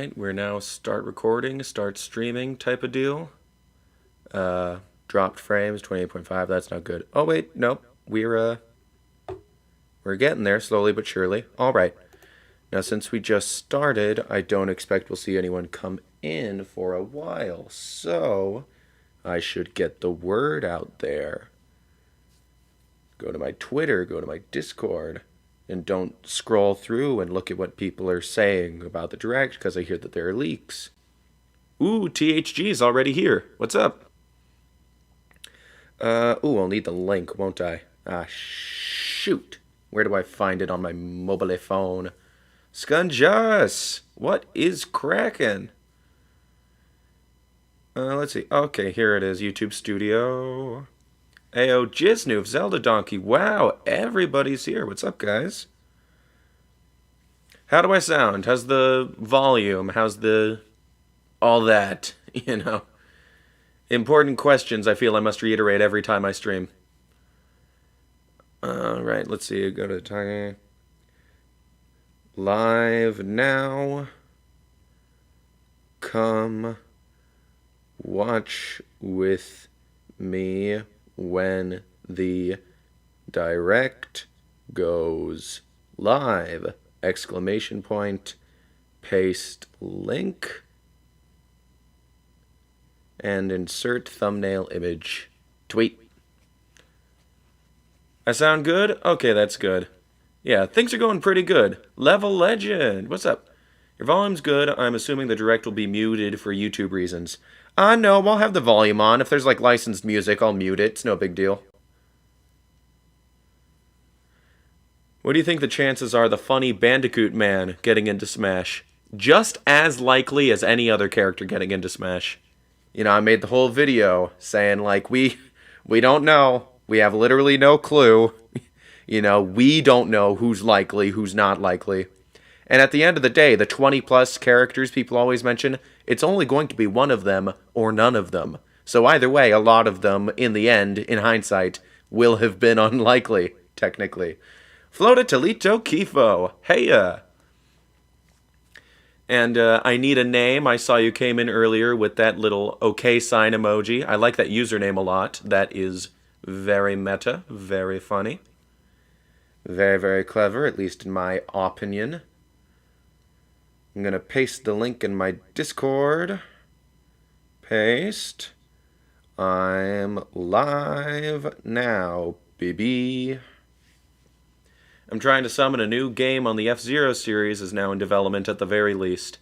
Alright, we're now start recording, start streaming type of deal. Dropped frames, 28.5, that's not good. Oh wait, nope, we're getting there, slowly but surely. Alright, now since we just started, I don't expect we'll see anyone come in for a while, so I should get the word out there. Go to my Twitter, go to my Discord, and don't scroll through and look at what people are saying about the Direct, because I hear that there are leaks. Ooh, THG's already here. What's up? Ooh, I'll need the link, won't I? Ah, shoot. Where do I find it on my mobile phone? Scunjus! What is crackin'? Let's see. Okay, here it is. YouTube Studio. Ayo, Jiznoof, Zelda Donkey. Wow, everybody's here. What's up, guys? How do I sound? How's the volume? How's the... all that, you know? Important questions I feel I must reiterate every time I stream. Alright, let's see. Go to time. Live now. Come watch with me when the Direct goes live. Exclamation point. Paste link. And insert thumbnail image. Tweet. I sound good? Okay, that's good. Yeah, things are going pretty good. Level Legend. What's up? Your volume's good. I'm assuming the Direct will be muted for YouTube reasons. No, I'll have the volume on. If there's like licensed music, I'll mute it. It's no big deal. What do you think the chances are the funny Bandicoot man getting into Smash? Just as likely as any other character getting into Smash. You know, I made the whole video saying, like, we don't know. We have literally no clue. You know, we don't know who's likely, who's not likely. And at the end of the day, the 20-plus characters people always mention, it's only going to be one of them or none of them. So either way, a lot of them, in the end, in hindsight, will have been unlikely, technically. Flota Talito Kifo. Heya! And I need a name. I saw you came in earlier with that little okay sign emoji. I like that username a lot. That is very meta, very funny. Very, very clever, at least in my opinion. I'm going to paste the link in my Discord. Paste. I'm live now, baby. I'm trying to summon a new game on the F-Zero series is now in development at the very least.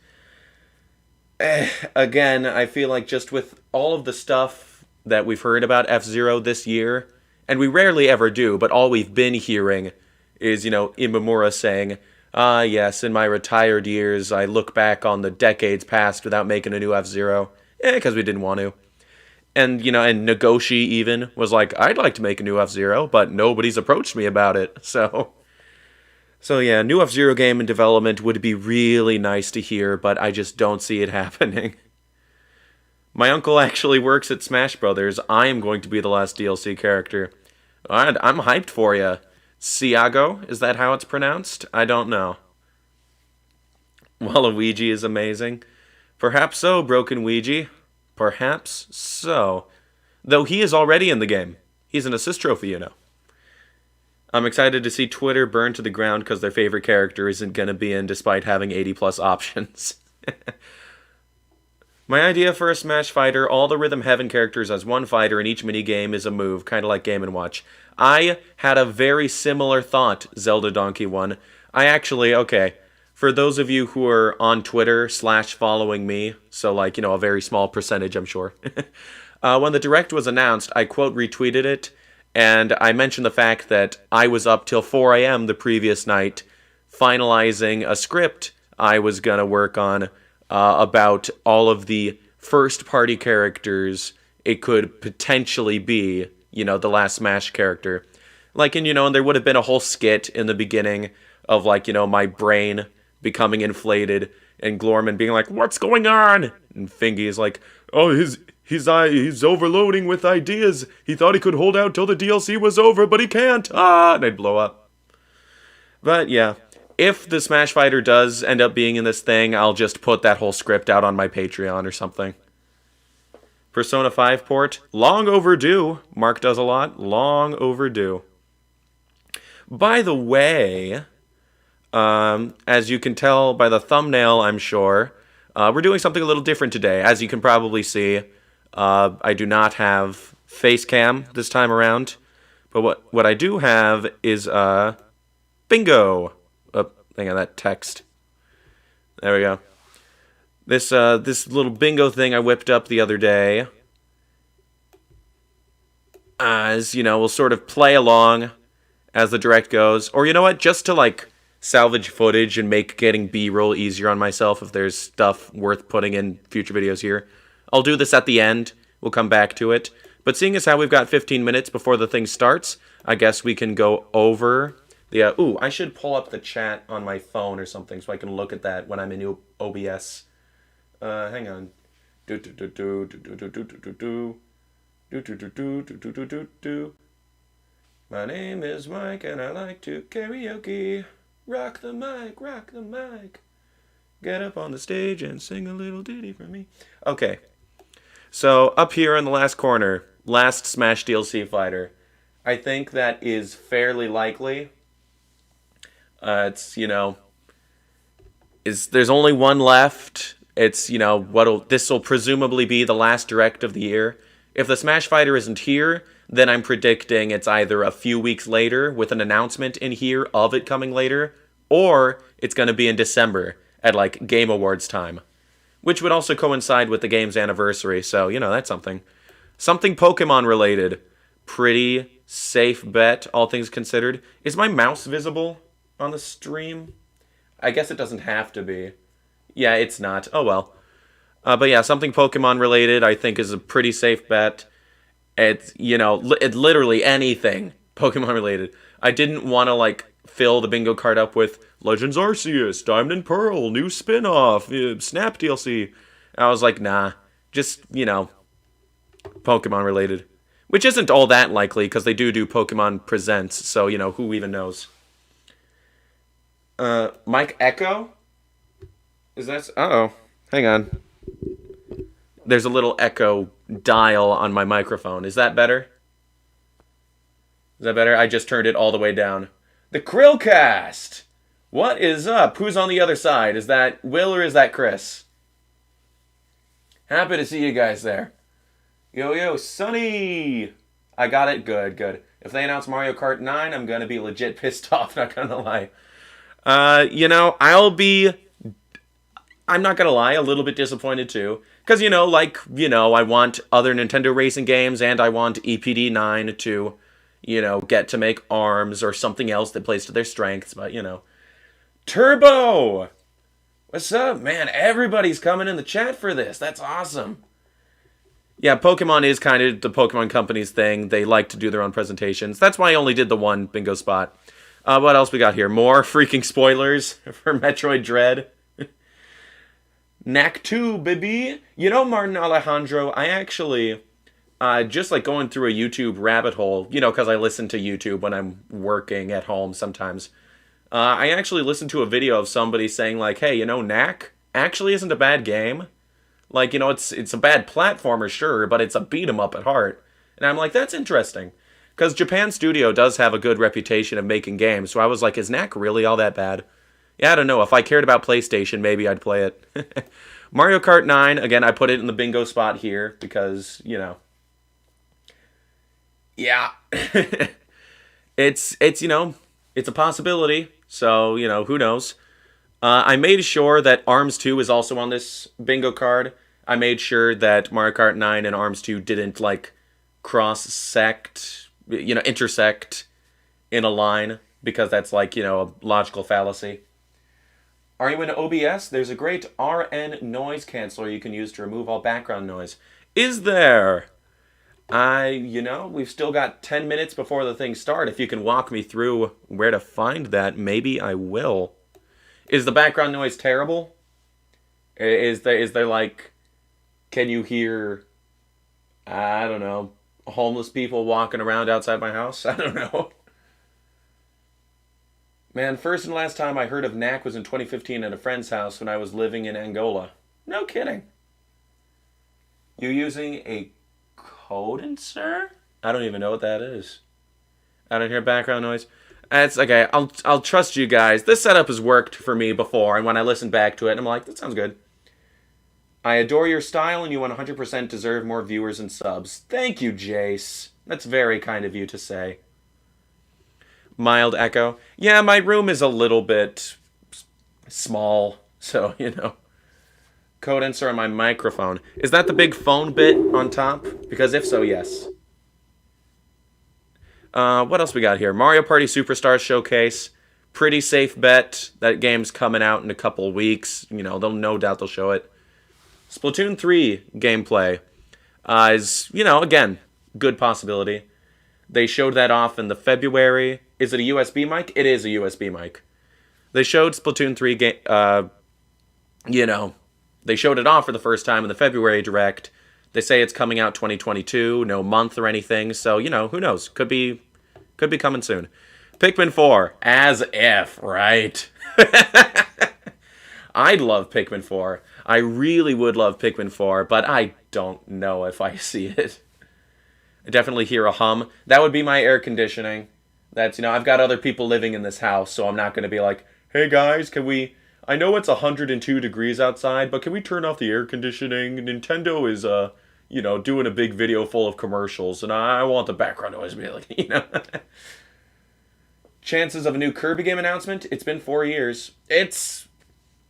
Again, I feel like just with all of the stuff that we've heard about F-Zero this year, and we rarely ever do, but all we've been hearing is, you know, Imamura saying, yes, in my retired years, I look back on the decades past without making a new F-Zero. Because we didn't want to. And, you know, and Nagoshi even was like, I'd like to make a new F-Zero, but nobody's approached me about it, So yeah, new F-Zero game in development would be really nice to hear, but I just don't see it happening. My uncle actually works at Smash Brothers. I am going to be the last DLC character. I'm hyped for you. Siago, is that how it's pronounced? I don't know. Waluigi is amazing. Perhaps so, Broken Ouija. Perhaps so. Though he is already in the game. He's an assist trophy, you know. I'm excited to see Twitter burn to the ground because their favorite character isn't going to be in despite having 80-plus options. My idea for a Smash fighter, all the Rhythm Heaven characters as one fighter in each minigame is a move, kind of like Game & Watch. I had a very similar thought, Zelda Donkey 1. I actually, okay, for those of you who are on Twitter / following me, so like, you know, a very small percentage, I'm sure. When the Direct was announced, I quote retweeted it, and I mentioned the fact that I was up till 4 a.m. the previous night finalizing a script I was going to work on about all of the first-party characters it could potentially be, you know, the last Smash character. Like, and, you know, and there would have been a whole skit in the beginning of, like, you know, my brain becoming inflated and Glorman being like, what's going on? And Fingy is like, oh, he's overloading with ideas. He thought he could hold out till the DLC was over, but he can't. And I'd blow up. But yeah, if the Smash Fighter does end up being in this thing, I'll just put that whole script out on my Patreon or something. Persona 5 port, long overdue. Mark does a lot, long overdue. By the way, as you can tell by the thumbnail, I'm sure, we're doing something a little different today. As you can probably see, I do not have face cam this time around. But what I do have is bingo. Oh, hang on, that text. There we go. This little bingo thing I whipped up the other day. As you know, we'll sort of play along as the direct goes, or you know what? Just to like salvage footage and make getting B-roll easier on myself if there's stuff worth putting in future videos here. I'll do this at the end. We'll come back to it. But seeing as how we've got 15 minutes before the thing starts, I guess we can go over the... ooh, I should pull up the chat on my phone or something so I can look at that when I'm in OBS. Hang on. My name is Mike and I like to karaoke. Rock the mic, rock the mic. Get up on the stage and sing a little ditty for me. Okay. So, up here in the last corner, last Smash DLC fighter. I think that is fairly likely. It's, you know... there's only one left. It's, you know, this will presumably be the last direct of the year. If the Smash Fighter isn't here, then I'm predicting it's either a few weeks later with an announcement in here of it coming later, or it's going to be in December at, like, Game Awards time. Which would also coincide with the game's anniversary, so, you know, that's something. Something Pokemon related. Pretty safe bet, all things considered. Is my mouse visible on the stream? I guess it doesn't have to be. Yeah, it's not. Oh, well. But yeah, something Pokemon related I think is a pretty safe bet. It's, you know, it's literally anything Pokemon related. I didn't want to, like, fill the bingo card up with Legends Arceus, Diamond and Pearl, new spin-off, Snap DLC. I was like, nah, just, you know, Pokemon related. Which isn't all that likely, because they do Pokemon Presents, so, you know, who even knows. Mike Echo? Is that... Uh-oh. Hang on. There's a little echo dial on my microphone. Is that better? Is that better? I just turned it all the way down. The Krillcast! What is up? Who's on the other side? Is that Will or is that Chris? Happy to see you guys there. Yo, Sonny! I got it. Good, good. If they announce Mario Kart 9, I'm gonna be legit pissed off, not gonna lie. You know, I'm not gonna lie, a little bit disappointed too. Because, you know, like, you know, I want other Nintendo racing games, and I want EPD 9 to, you know, get to make ARMS or something else that plays to their strengths, but, you know. Turbo! What's up, man? Everybody's coming in the chat for this. That's awesome. Yeah, Pokemon is kind of the Pokemon Company's thing. They like to do their own presentations. That's why I only did the one bingo spot. What else we got here? More freaking spoilers for Metroid Dread. Knack 2, baby. You know, Martin Alejandro, I actually, just like going through a YouTube rabbit hole, you know, because I listen to YouTube when I'm working at home sometimes. I actually listened to a video of somebody saying, like, hey, you know, Knack actually isn't a bad game. Like, you know, it's a bad platformer, sure, but it's a beat-em-up at heart. And I'm like, that's interesting. Because Japan Studio does have a good reputation of making games, so I was like, is Knack really all that bad? Yeah, I don't know. If I cared about PlayStation, maybe I'd play it. Mario Kart 9, again, I put it in the bingo spot here because, you know. Yeah. it's you know, it's a possibility. So, you know, who knows. I made sure that ARMS 2 is also on this bingo card. I made sure that Mario Kart 9 and ARMS 2 didn't, like, cross-sect, you know, intersect in a line. Because that's, like, you know, a logical fallacy. Are you into OBS? There's a great RN noise canceller you can use to remove all background noise. Is there? You know, we've still got 10 minutes before the thing starts. If you can walk me through where to find that, maybe I will. Is the background noise terrible? Is there like, can you hear, I don't know, homeless people walking around outside my house? I don't know. Man, first and last time I heard of Knack was in 2015 at a friend's house when I was living in Angola. No kidding. You using a condenser? I don't even know what that is. I don't hear background noise. That's okay. I'll trust you guys. This setup has worked for me before, and when I listen back to it, I'm like, that sounds good. I adore your style, and you 100% deserve more viewers and subs. Thank you, Jace. That's very kind of you to say. Mild echo. Yeah, my room is a little bit small, so, Condenser on my microphone. Is that the big phone bit on top? Because if so, yes. What else we got here? Mario Party Superstars Showcase. Pretty safe bet. That game's coming out in a couple weeks. They'll no doubt they'll show it. Splatoon 3 gameplay is, again, good possibility. They showed that off in the February. Is it a USB mic? It is a USB mic. They showed Splatoon 3 game. They showed it off for the first time in the February Direct. They say it's coming out 2022, no month or anything. So, who knows? Could be coming soon. Pikmin 4, as if, right? I'd love Pikmin 4. I really would love Pikmin 4, but I don't know if I see it. I definitely hear a hum. That would be my air conditioning. That's, I've got other people living in this house, so I'm not going to be like, hey guys, can we... I know it's 102 degrees outside, but can we turn off the air conditioning? Nintendo is, doing a big video full of commercials, and I want the background noise to be like, Chances of a new Kirby game announcement? It's been 4 years.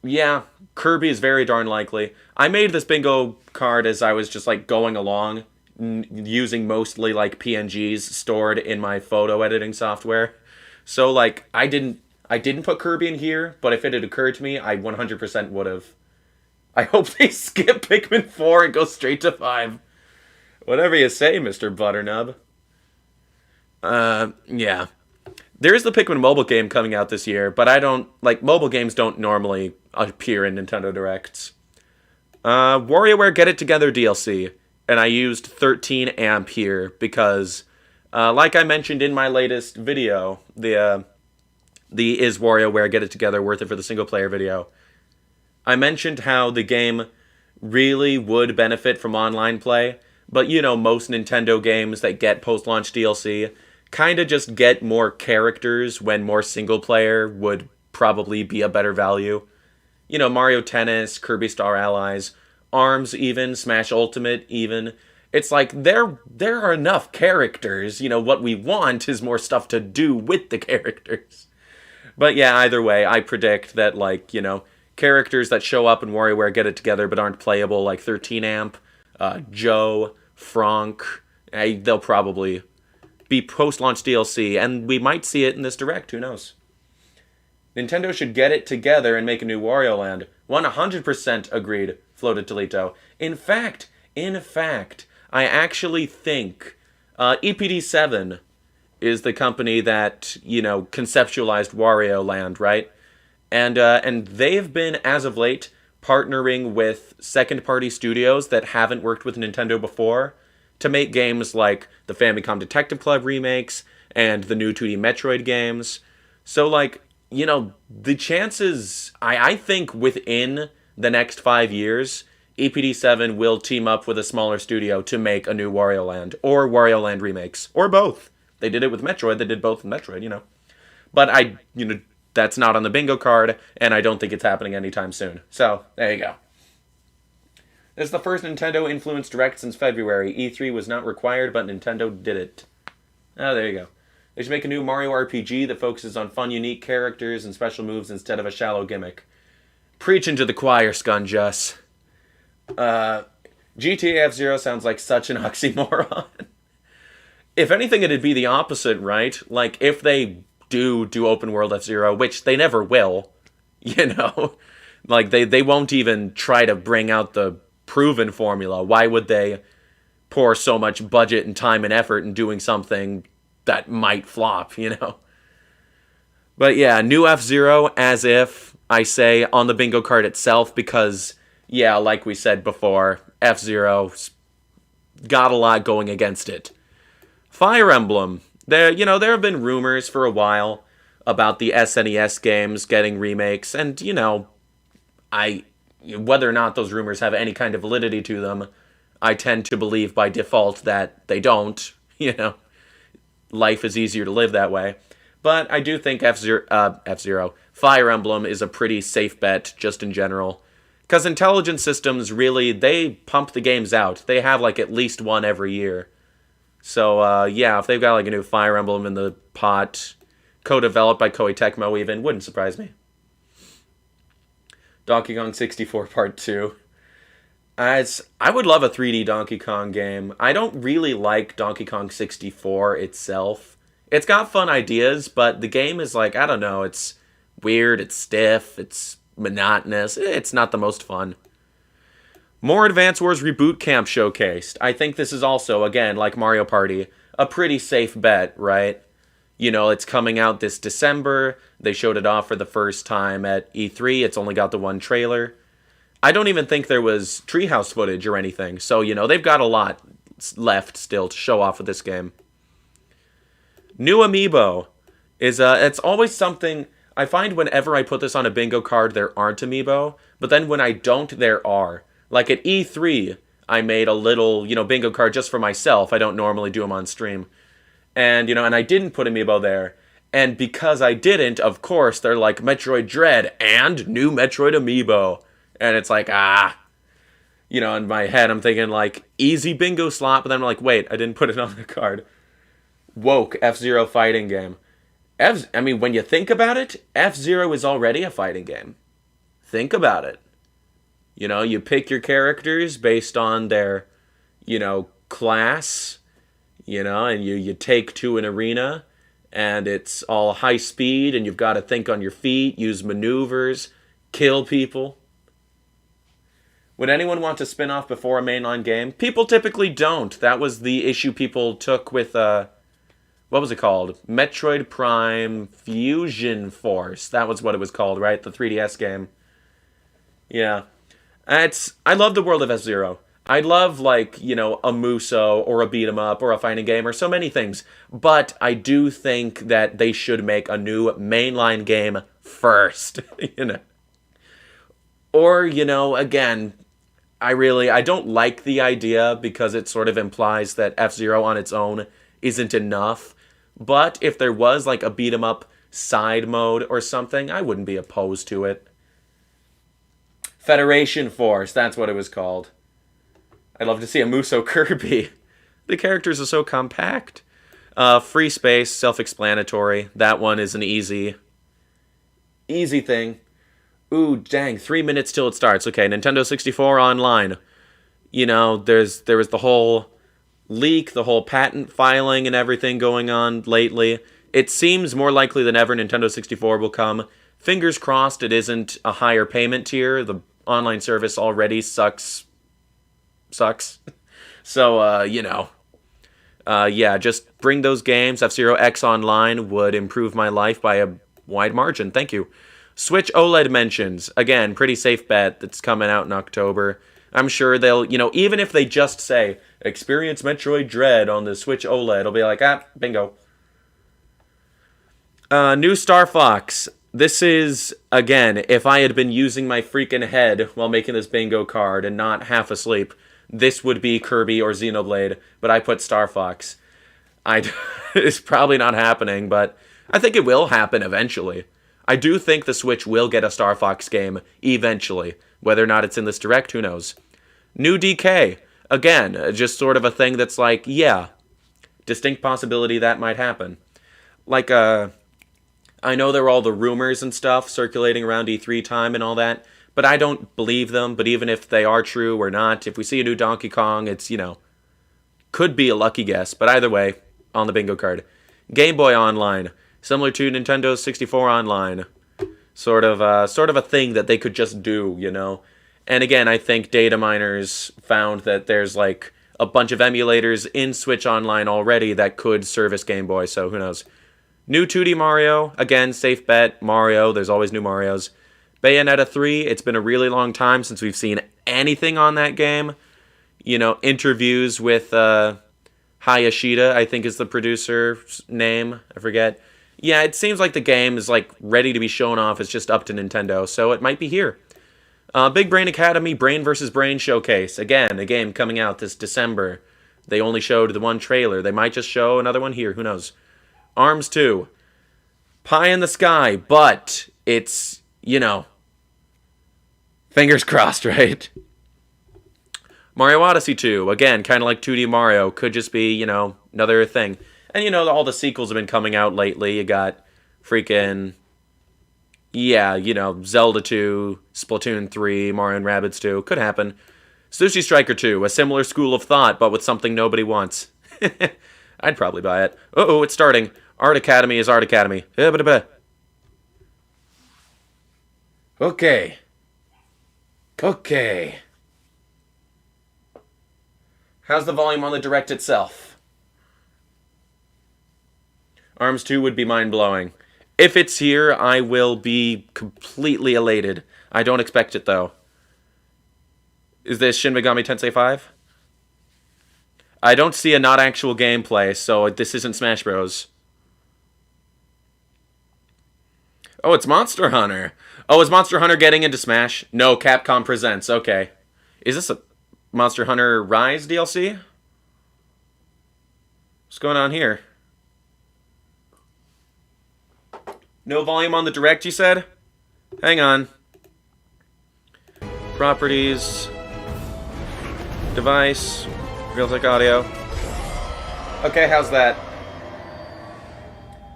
Yeah, Kirby is very darn likely. I made this bingo card as I was just, going along, using mostly, PNGs stored in my photo editing software. So, I didn't put Kirby in here, but if it had occurred to me, I 100% would have. I hope they skip Pikmin 4 and go straight to 5. Whatever you say, Mr. Butternub. Yeah. There's the Pikmin mobile game coming out this year, but I don't... mobile games don't normally appear in Nintendo Directs. WarioWare Get It Together DLC. And I used 13 amp here because, like I mentioned in my latest video, the Is WarioWare Get It Together Worth It for the Single Player video, I mentioned how the game really would benefit from online play, but most Nintendo games that get post-launch DLC kind of just get more characters when more single player would probably be a better value. Mario Tennis, Kirby Star Allies, ARMS even, Smash Ultimate even. It's there are enough characters. What we want is more stuff to do with the characters. But yeah, either way, I predict that, characters that show up in WarioWare Get It Together but aren't playable, like 13 amp, Joe, Franck, they'll probably be post-launch DLC, and we might see it in this Direct, who knows. Nintendo should get it together and make a new Wario Land. 100% agreed, floated Toledo. In fact, I actually think EPD7 is the company that, conceptualized Wario Land, right? And they've been, as of late, partnering with second-party studios that haven't worked with Nintendo before to make games like the Famicom Detective Club remakes and the new 2D Metroid games. So, the chances, I think within the next 5 years, EPD7 will team up with a smaller studio to make a new Wario Land, or Wario Land remakes, or both. They did it with Metroid, they did both with Metroid, But that's not on the bingo card, and I don't think it's happening anytime soon. So, there you go. This is the first Nintendo-influenced Direct since February. E3 was not required, but Nintendo did it. Oh, there you go. They should make a new Mario RPG that focuses on fun, unique characters and special moves instead of a shallow gimmick. Preaching to the choir, Scunjus. GTA F-Zero sounds like such an oxymoron. If anything, it'd be the opposite, right? If they do open world F-Zero, which they never will, they won't even try to bring out the proven formula. Why would they pour so much budget and time and effort in doing something that might flop, But yeah, new F-Zero, as if, I say, on the bingo card itself, because, yeah, like we said before, F-Zero's got a lot going against it. Fire Emblem. There have been rumors for a while about the SNES games getting remakes, and I whether or not those rumors have any kind of validity to them, I tend to believe by default that they don't. Life is easier to live that way. But I do think F-Zero, Fire Emblem is a pretty safe bet just in general. Because Intelligent Systems really, they pump the games out. They have like at least one every year. So yeah, if they've got like a new Fire Emblem in the pot, co-developed by Koei Tecmo even, wouldn't surprise me. Donkey Kong 64 Part 2. As I would love a 3D Donkey Kong game. I don't really like Donkey Kong 64 itself. It's got fun ideas, but the game is like, I don't know, it's weird, it's stiff, it's monotonous. It's not the most fun. More Advance Wars Reboot Camp showcased. I think this is also, again, like Mario Party, a pretty safe bet, right? It's coming out this December. They showed it off for the first time at E3. It's only got the one trailer. I don't even think there was treehouse footage or anything. So, they've got a lot left still to show off with this game. New Amiibo is, it's always something, I find whenever I put this on a bingo card, there aren't Amiibo. But then when I don't, there are. Like at E3, I made a little, bingo card just for myself. I don't normally do them on stream. And, and I didn't put Amiibo there. And because I didn't, of course, they're like Metroid Dread and new Metroid Amiibo. And it's like, in my head, I'm thinking like, easy bingo slot. But then I'm like, wait, I didn't put it on the card. Woke F-Zero fighting game. When you think about it, F-Zero is already a fighting game. Think about it. You pick your characters based on their, class, and you take to an arena, and it's all high speed, and you've got to think on your feet, use maneuvers, kill people. Would anyone want to spin off before a mainline game? People typically don't. That was the issue people took with, what was it called? Metroid Prime Fusion Force. That was what it was called, right? The 3DS game. Yeah. I love the world of F-Zero. I love, like, a Muso or a beat-em-up or a fighting game or so many things. But I do think that they should make a new mainline game first, Or, again, I don't like the idea because it sort of implies that F-Zero on its own isn't enough. But if there was, like, a beat-em-up side mode or something, I wouldn't be opposed to it. Federation Force, that's what it was called. I'd love to see a Muso Kirby. The characters are so compact. Free space, self-explanatory. That one is an easy thing. Ooh, dang, 3 minutes till it starts. Okay, Nintendo 64 Online. There was the whole leak, the whole patent filing and everything going on lately. It seems more likely than ever Nintendo 64 will come. Fingers crossed it isn't a higher payment tier. The online service already sucks. So, yeah, just bring those games. F-Zero X Online would improve my life by a wide margin. Thank you. Switch OLED mentions. Again, pretty safe bet that's coming out in October. I'm sure they'll, even if they just say, experience Metroid Dread on the Switch OLED, it'll be like, bingo. New Star Fox. This is, again, if I had been using my freaking head while making this bingo card and not half asleep, this would be Kirby or Xenoblade, but I put Star Fox. It's probably not happening, but I think it will happen eventually. I do think the Switch will get a Star Fox game eventually. Whether or not it's in this direct, who knows. New DK. Again, just sort of a thing that's like, yeah, distinct possibility that might happen. Like, I know there were all the rumors and stuff circulating around E3 time and all that, but I don't believe them. But even if they are true or not, if we see a new Donkey Kong, it's, could be a lucky guess. But either way, on the bingo card. Game Boy Online. Similar to Nintendo 64 Online. Sort of a thing that they could just do, And again, I think data miners found that there's, like, a bunch of emulators in Switch Online already that could service Game Boy, so who knows. New 2D Mario, again, safe bet, Mario, there's always new Marios. Bayonetta 3, it's been a really long time since we've seen anything on that game. Interviews with Hayashida, I think is the producer's name, I forget. Yeah, it seems like the game is like ready to be shown off. It's just up to Nintendo, so it might be here. Big Brain Academy Brain vs. Brain Showcase. Again, a game coming out this December. They only showed the one trailer. They might just show another one here. Who knows? Arms 2. Pie in the sky, but it's, you know, fingers crossed, right? Mario Odyssey 2. Again, kind of like 2D Mario. Could just be, you know, another thing. And, you know, all the sequels have been coming out lately. You got freaking, yeah, you know, Zelda 2, Splatoon 3, Mario and Rabbids 2. Could happen. Sushi Striker 2, a similar school of thought, but with something nobody wants. I'd probably buy it. Uh-oh, it's starting. Art Academy is Art Academy. Okay. Okay. How's the volume on the Direct itself? Arms 2 would be mind-blowing. If it's here, I will be completely elated. I don't expect it, though. Is this Shin Megami Tensei 5? I don't see a not actual gameplay, so this isn't Smash Bros. Oh, it's Monster Hunter. Oh, is Monster Hunter getting into Smash? No, Capcom Presents. Okay. Is this a Monster Hunter Rise DLC? What's going on here? No volume on the Direct, you said? Hang on. Properties. Device. Realtek audio. Okay, how's that?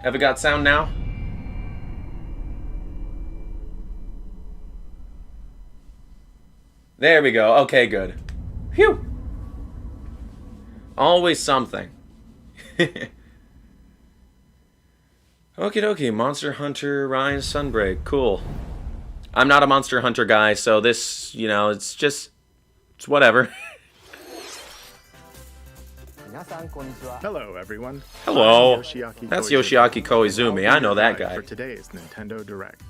Have we got sound now? There we go. Okay, good. Phew! Always something. Okie dokie, Monster Hunter Rise Sunbreak. Cool. I'm not a Monster Hunter guy, so this, you know, it's whatever. Hello, everyone. Hello. That's Yoshiaki Koizumi. I know that guy. For today's Nintendo Direct.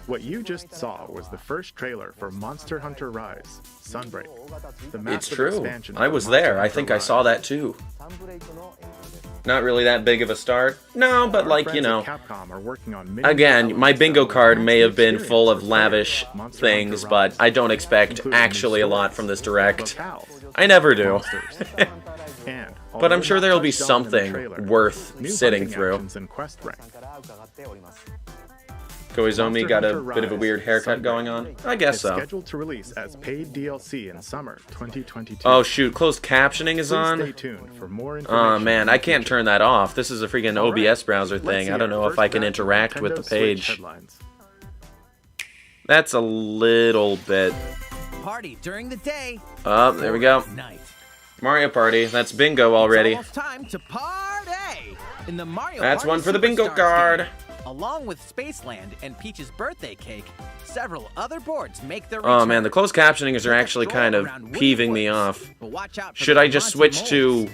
What you just saw was the first trailer for Monster Hunter Rise Sunbreak. It's true. I was there. I think I saw that too. Not really that big of a start. No, but like, you know. Again, my bingo card may have been full of lavish things, but I don't expect actually a lot from this Direct. I never do. But I'm sure there'll be something worth sitting through. Koizumi got a bit of a weird haircut going on? I guess so. Scheduled to release as paid DLC in summer 2022. Oh shoot, closed captioning is on? Stay tuned for more Oh man, I can't turn that off. This is a freaking OBS browser thing. I don't know if I can interact with the page. That's a little bit... Party during the day. Oh, there we go. Mario Party. That's bingo already. It's time to party in the Mario That's Party one for the bingo Superstars card. game. Along with Spaceland and Peach's birthday cake, several other boards make their Oh return. man, the closed captioning are actually kind of peeving me off. Should I just switch to...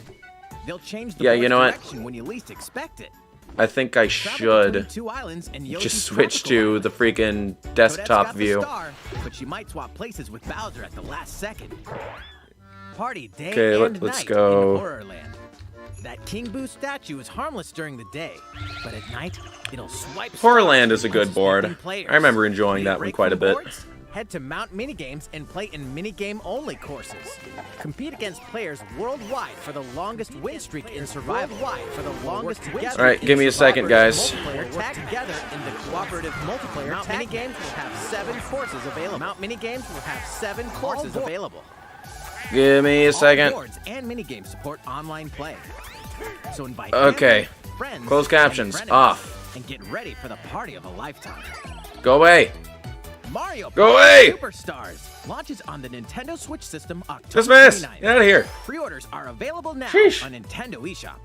They'll change the Yeah, you know what? direction when you least expect it. I think I should Two islands and Yoshi's just switch Tropical to the freaking Toadette's desktop got the view. star, but she might swap places with Bowser at the last second. Party day Okay, and let's night go. in Horrorland. That King Boo statue is harmless during the day, but at night it'll swipe. Horrorland is a good board. I remember enjoying that one quite a bit. Head to Mount Minigames and play in minigame-only courses. Compete against players worldwide for the longest win streak in survival. All right, give me a second, guys. Tag together in the cooperative multiplayer. Mount Minigames will have 7 courses available. Mount Minigames will have 7 courses available. Give me a second. All boards and minigames support online play. So invite Okay. family, friends, Closed and captions frenemies, off. and get ready for the party of a lifetime. Go away. Mario Go Party away! Superstars launches on the Nintendo Switch system October Dismiss. 29th. Get out of here. Pre-orders are available now Sheesh. on Nintendo eShop.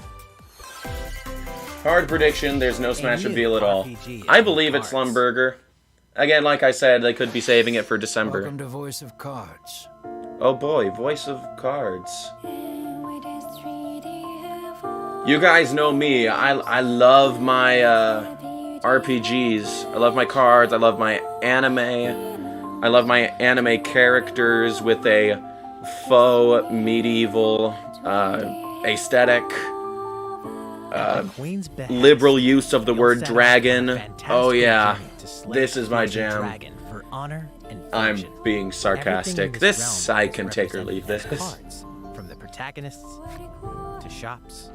Hard prediction, there's no Smash new reveal at all. RPG I believe it's cards. Slumburger. Again, like I said, they could be saving it for December. Welcome to Voice of Cards. Oh boy, Voice of Cards. You guys know me. I love my RPGs. I love my cards. I love my anime. I love my anime characters with a faux medieval aesthetic. Queen's behest, liberal use of the you'll word set out on a dragon. fantastical Oh yeah, journey to slay this is my the jam. dragon for honor and I'm fortune. being sarcastic. Everything in This realm I is can take or represented leave as this. cards, from the protagonists to shops,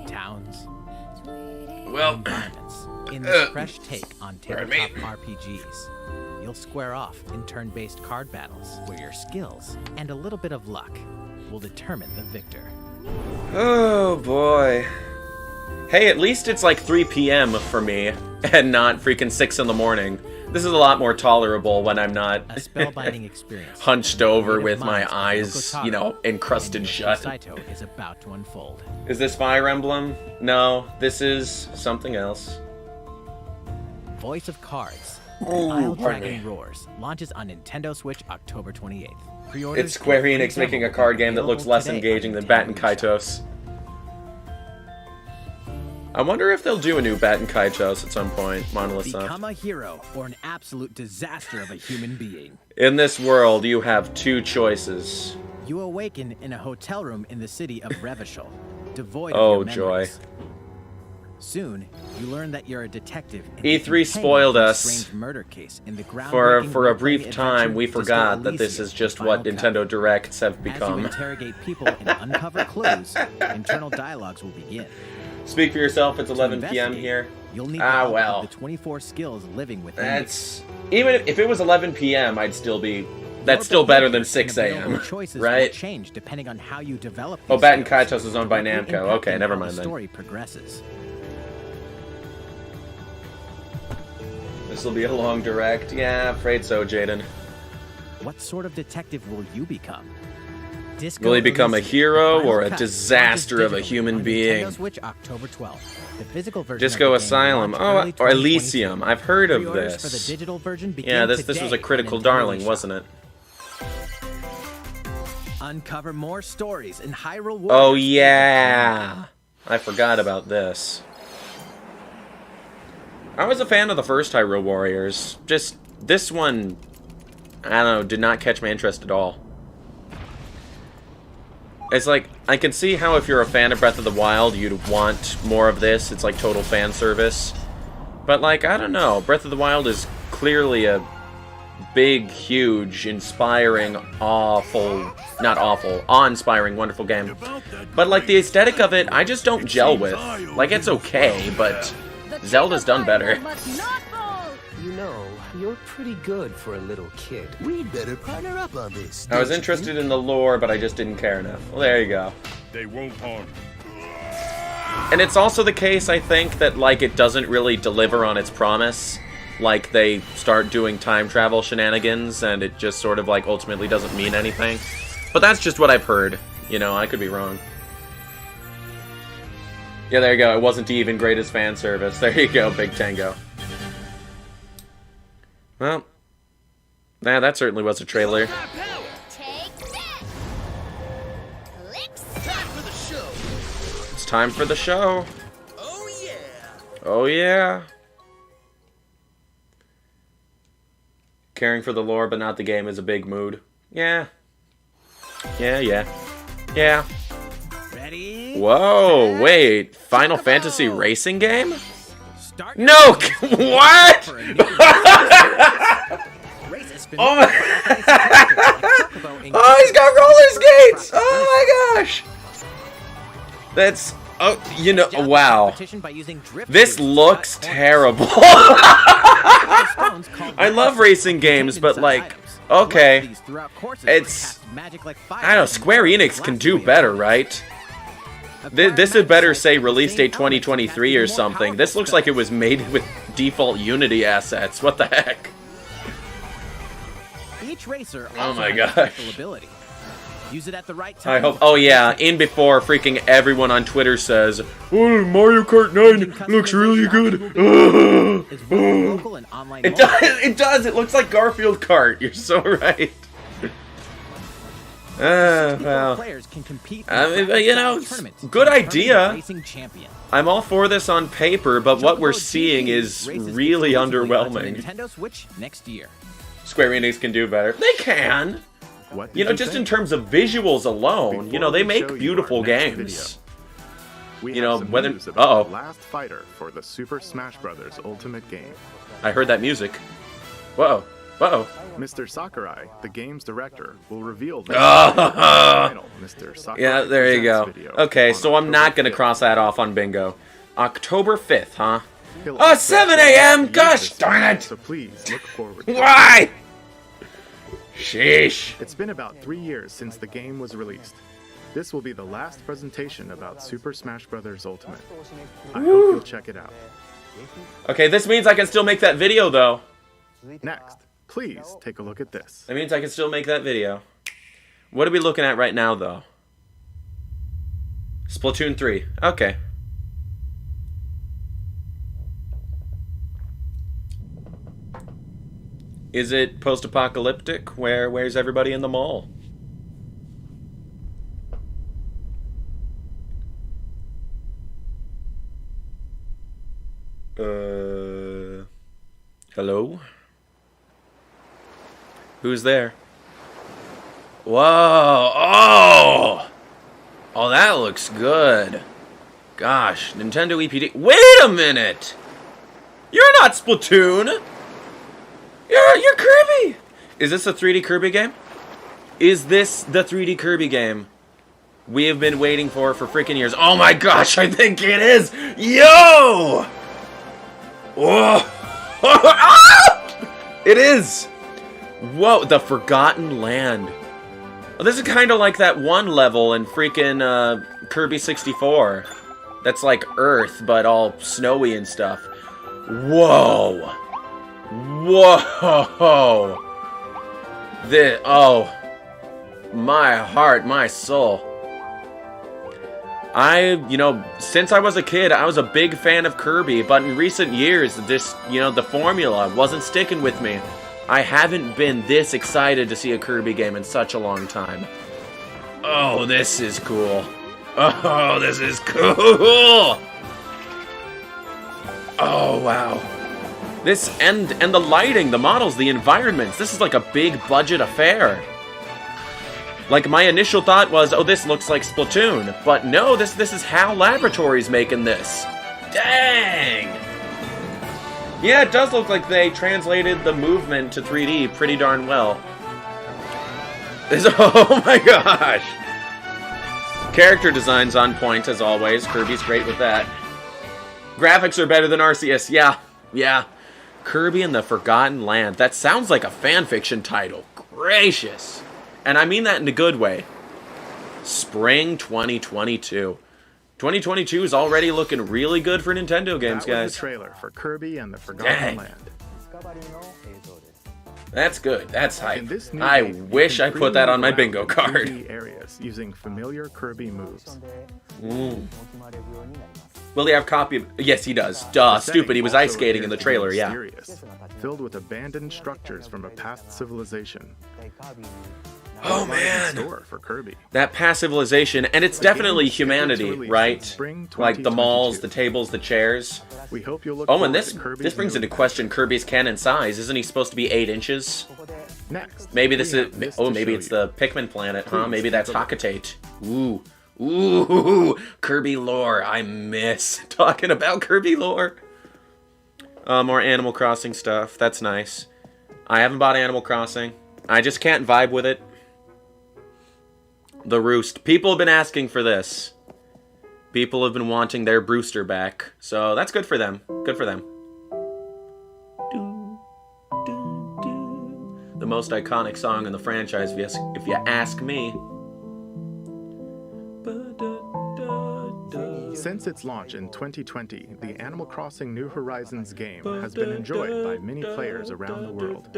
towns, Well, environments. In this fresh take on pardon tabletop me. RPGs, you'll square off in turn-based card battles where your skills and a little bit of luck will determine the victor. oh boy. Hey, at least it's like 3 p.m. for me, and not freaking 6 in the morning. This is a lot more tolerable when I'm not A spellbinding experience. hunched over Native with my minds of eyes, Yoko you know, Taro encrusted and shut. Saito is about to unfold. Is this Fire Emblem? No, this is something else. Voice of Cards. Ooh, Isle pardon Dragon me. Roars launches on Nintendo Switch October 28th. Pre-orders It's Square and Enix free making a demo card game that looks available less today engaging on than Bat and Nintendo eShop. Kaitos. I wonder if they'll do a new Bat and Kaitos at some point, Monolith Soft. Become a hero or an absolute disaster of a human being. In this world, you have two choices. You awaken in a hotel room in the city of Revachol, devoid Oh, of your joy. memories. Soon, you learn that you're a detective. in E3 the containment spoiled of a us. strange murder case in the For groundbreaking a role-playing brief time, adventure we Disco forgot that this Elysium: is just The what Final Cut. Nintendo Directs have As you become. interrogate people and uncover clues, internal dialogues will begin. Speak for yourself, it's To 11 p.m. investigate, here. You'll need the Ah, help well. of the 24 skills living within you. That's... Even if it was 11 p.m., I'd still be... That's still better than 6 a.m., Choices right? will change depending on how you develop Oh, these Bat and skills, Kaitos is owned by greatly Namco. Okay, impacting never how mind the then. story progresses. This will be a long direct. Yeah, afraid so, Jaden. What sort of detective will you become? Disco Will he become a Elysium: hero The Final or a Cut disaster launches of a digitally human on being? Nintendo Switch October 12th. The physical version Disco of the game Asylum. launched Oh, early or 2022. Elysium. I've heard of Pre-orders for the this. digital version begin Yeah, this was today a critical on Nintendo darling, eShop. wasn't it? Uncover more stories in Hyrule Warriors. Oh, yeah. I forgot about this. I was a fan of the first Hyrule Warriors. Just, this one, I don't know, did not catch my interest at all. It's like, I can see how if you're a fan of Breath of the Wild, you'd want more of this. It's like total fan service. But like, I don't know. Breath of the Wild is clearly a big, huge, inspiring, awful, not awful, awe-inspiring, wonderful game. But like, the aesthetic of it, I just don't gel with. Like, it's okay, but Zelda's done better. You know, you're pretty good for a little kid. We'd better partner up on this. I was interested in the lore, but I just didn't care enough. Well, there you go. They won't harm you. And it's also the case, I think, that, like, it doesn't really deliver on its promise. Like, they start doing time travel shenanigans, and it just sort of, like, ultimately doesn't mean anything. But that's just what I've heard. You know, I could be wrong. Yeah, there you go. It wasn't even greatest fan service. There you go, Big Tango. Well, yeah, that certainly was a trailer. Take that! Licks! Time for the show. It's time for the show. Oh yeah. Oh, yeah. Caring for the lore but not the game is a big mood. Yeah. Yeah. Ready? Whoa, wait. Final Fantasy racing game? Start No! What? for a new race is Oh my... my! Oh, he's got roller skates! Oh my gosh! That's... Oh, you know, wow. This looks terrible. I love racing games, but like, okay. It's... I don't know, Square Enix can do better, right? This had better say release date 2023 or something. This looks like it was made with default Unity assets. What the heck? Each racer Oh also my has gosh. special ability. Use it at the right time. I hope. Oh yeah, in before freaking everyone on Twitter says, "Oh, Mario Kart 9 looks really good." It's both local and online It does. It does. It looks like Garfield Kart. You're so right. Well, players can compete I mean, in you know, tournaments to good determine the idea. racing champion. I'm all for this on paper, but what we're Chocobo seeing GP is races really exclusively onto underwhelming. Nintendo Switch next year. Square Enix can do better. They can. What You did know, just say? in terms of visuals alone, you know, they Before we make show you beautiful our next games. video, We you have know, some whether... news about Uh-oh. the last fighter for the Super Smash Bros. Ultimate game. I heard that music. Whoa. Uh-oh. Mr. Sakurai, the game's director, will reveal the Oh. final Mr. Sakurai Yeah, there you go. Presents video Okay, on so I'm not October going to 5th. cross that off on bingo. October 5th, huh? He'll Oh, also 7 show a.m.? you Gosh this darn video, it! So please look forward to it. Why? Sheesh. It's been about 3 years since the game was released. This will be the last presentation about Super Smash Bros. Ultimate. I hope you'll check it out. Okay, this means I can still make that video, though. Next, please take a look at this. That means I can still make that video. What are we looking at right now, though? Splatoon 3. Okay. Is it post-apocalyptic? Where's everybody in the mall? Hello? Who's there? Whoa! Oh! Oh, that looks good. Gosh, Nintendo EPD. Wait a minute! You're not Splatoon! You're Kirby! Is this a 3D Kirby game? Is this the 3D Kirby game we have been waiting for freaking years? Oh my gosh, I think it is! Yo! Whoa! It is! Whoa, the Forgotten Land. Well, this is kind of like that one level in freaking Kirby 64. That's like Earth, but all snowy and stuff. Whoa! Whoa! Oh, my heart, my soul. Since I was a kid, I was a big fan of Kirby, but in recent years, the formula wasn't sticking with me. I haven't been this excited to see a Kirby game in such a long time. Oh, this is cool. Oh, this is cool! Oh, wow. This, and the lighting, the models, the environments, this is like a big budget affair. Like, my initial thought was, oh, this looks like Splatoon. But no, this is HAL Laboratories making this. Dang! Yeah, it does look like they translated the movement to 3D pretty darn well. Oh my gosh! Character design's on point, as always. Kirby's great with that. Graphics are better than Arceus. Yeah. Kirby and the Forgotten Land. That sounds like a fanfiction title. Gracious. And I mean that in a good way. Spring 2022. 2022 is already looking really good for Nintendo games, That was guys. the trailer for Kirby and the Forgotten Dang. Land. That's good. That's In hype. this new I game, you wish can I put that freely on my move bingo around in card. 3D areas using familiar Kirby moves. Will he have copy of... Yes, he does. Duh, The stupid. He was setting ice skating in the also appears trailer, to be yeah. mysterious, filled with abandoned structures from a past civilization. Oh, man. Store for Kirby. That past civilization, and it's The game definitely is scheduled to humanity, release in right? spring Like the malls, 2022. the tables, the chairs. We hope you'll look Oh, forward and this to Kirby's this brings new into question Kirby's canon size. Isn't he supposed to be 8 inches? Next, Maybe we this have is... this Oh, to maybe show it's you. the Pikmin planet, huh? Please Maybe take that's a look. Hakatate. Ooh. Ooh, Kirby lore. I miss talking about Kirby lore. More Animal Crossing stuff. That's nice. I haven't bought Animal Crossing. I just can't vibe with it. The Roost. People have been asking for this. People have been wanting their Brewster back. So that's good for them. Good for them. The most iconic song in the franchise, if you ask me. Since its launch in 2020, the Animal Crossing New Horizons game has been enjoyed by many players around the world.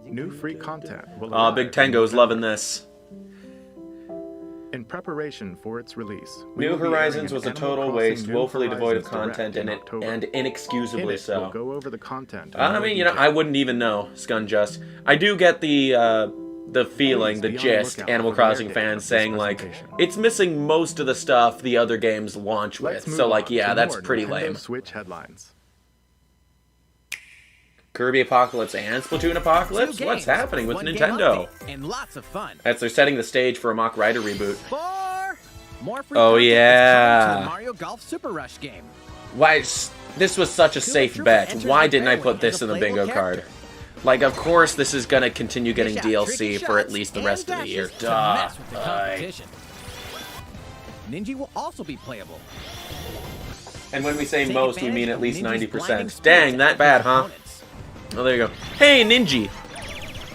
New free content will Aw, arrive Big in Tango's November. loving this. In preparation for its release, we New will be airing Horizons an was a Animal total Crossing waste, New woefully devoid of Horizons content Direct in it, October. and inexcusably In it, so. we'll go over the content. in I more mean, you know, detail. I wouldn't even know, Scunjust. I do get the feeling, the Please be on the gist, lookout Animal for their Crossing date fans of this saying, like, presentation. it's missing most of the stuff the other games launch Let's with. move So, like, on yeah, to that's more pretty Nintendo lame. Switch headlines. Kirby Apocalypse and Splatoon Apocalypse? Two What's games, happening with one game Nintendo? update, and lots of fun. As they're setting the stage for a Mock Rider reboot. For More free Oh, content is yeah. coming to the Mario Golf Super Rush game. Why? This was such a safe bet. Why didn't I put this in the bingo card? Like, of course, this is gonna continue getting DLC for at least the rest of the year. Duh. Ninja will also be playable. And when we say Take most, we advantage mean at of least Ninja's blinding 90%. speed Dang, to that bad, huh? opponents. Oh, there you go. Hey, Ninja.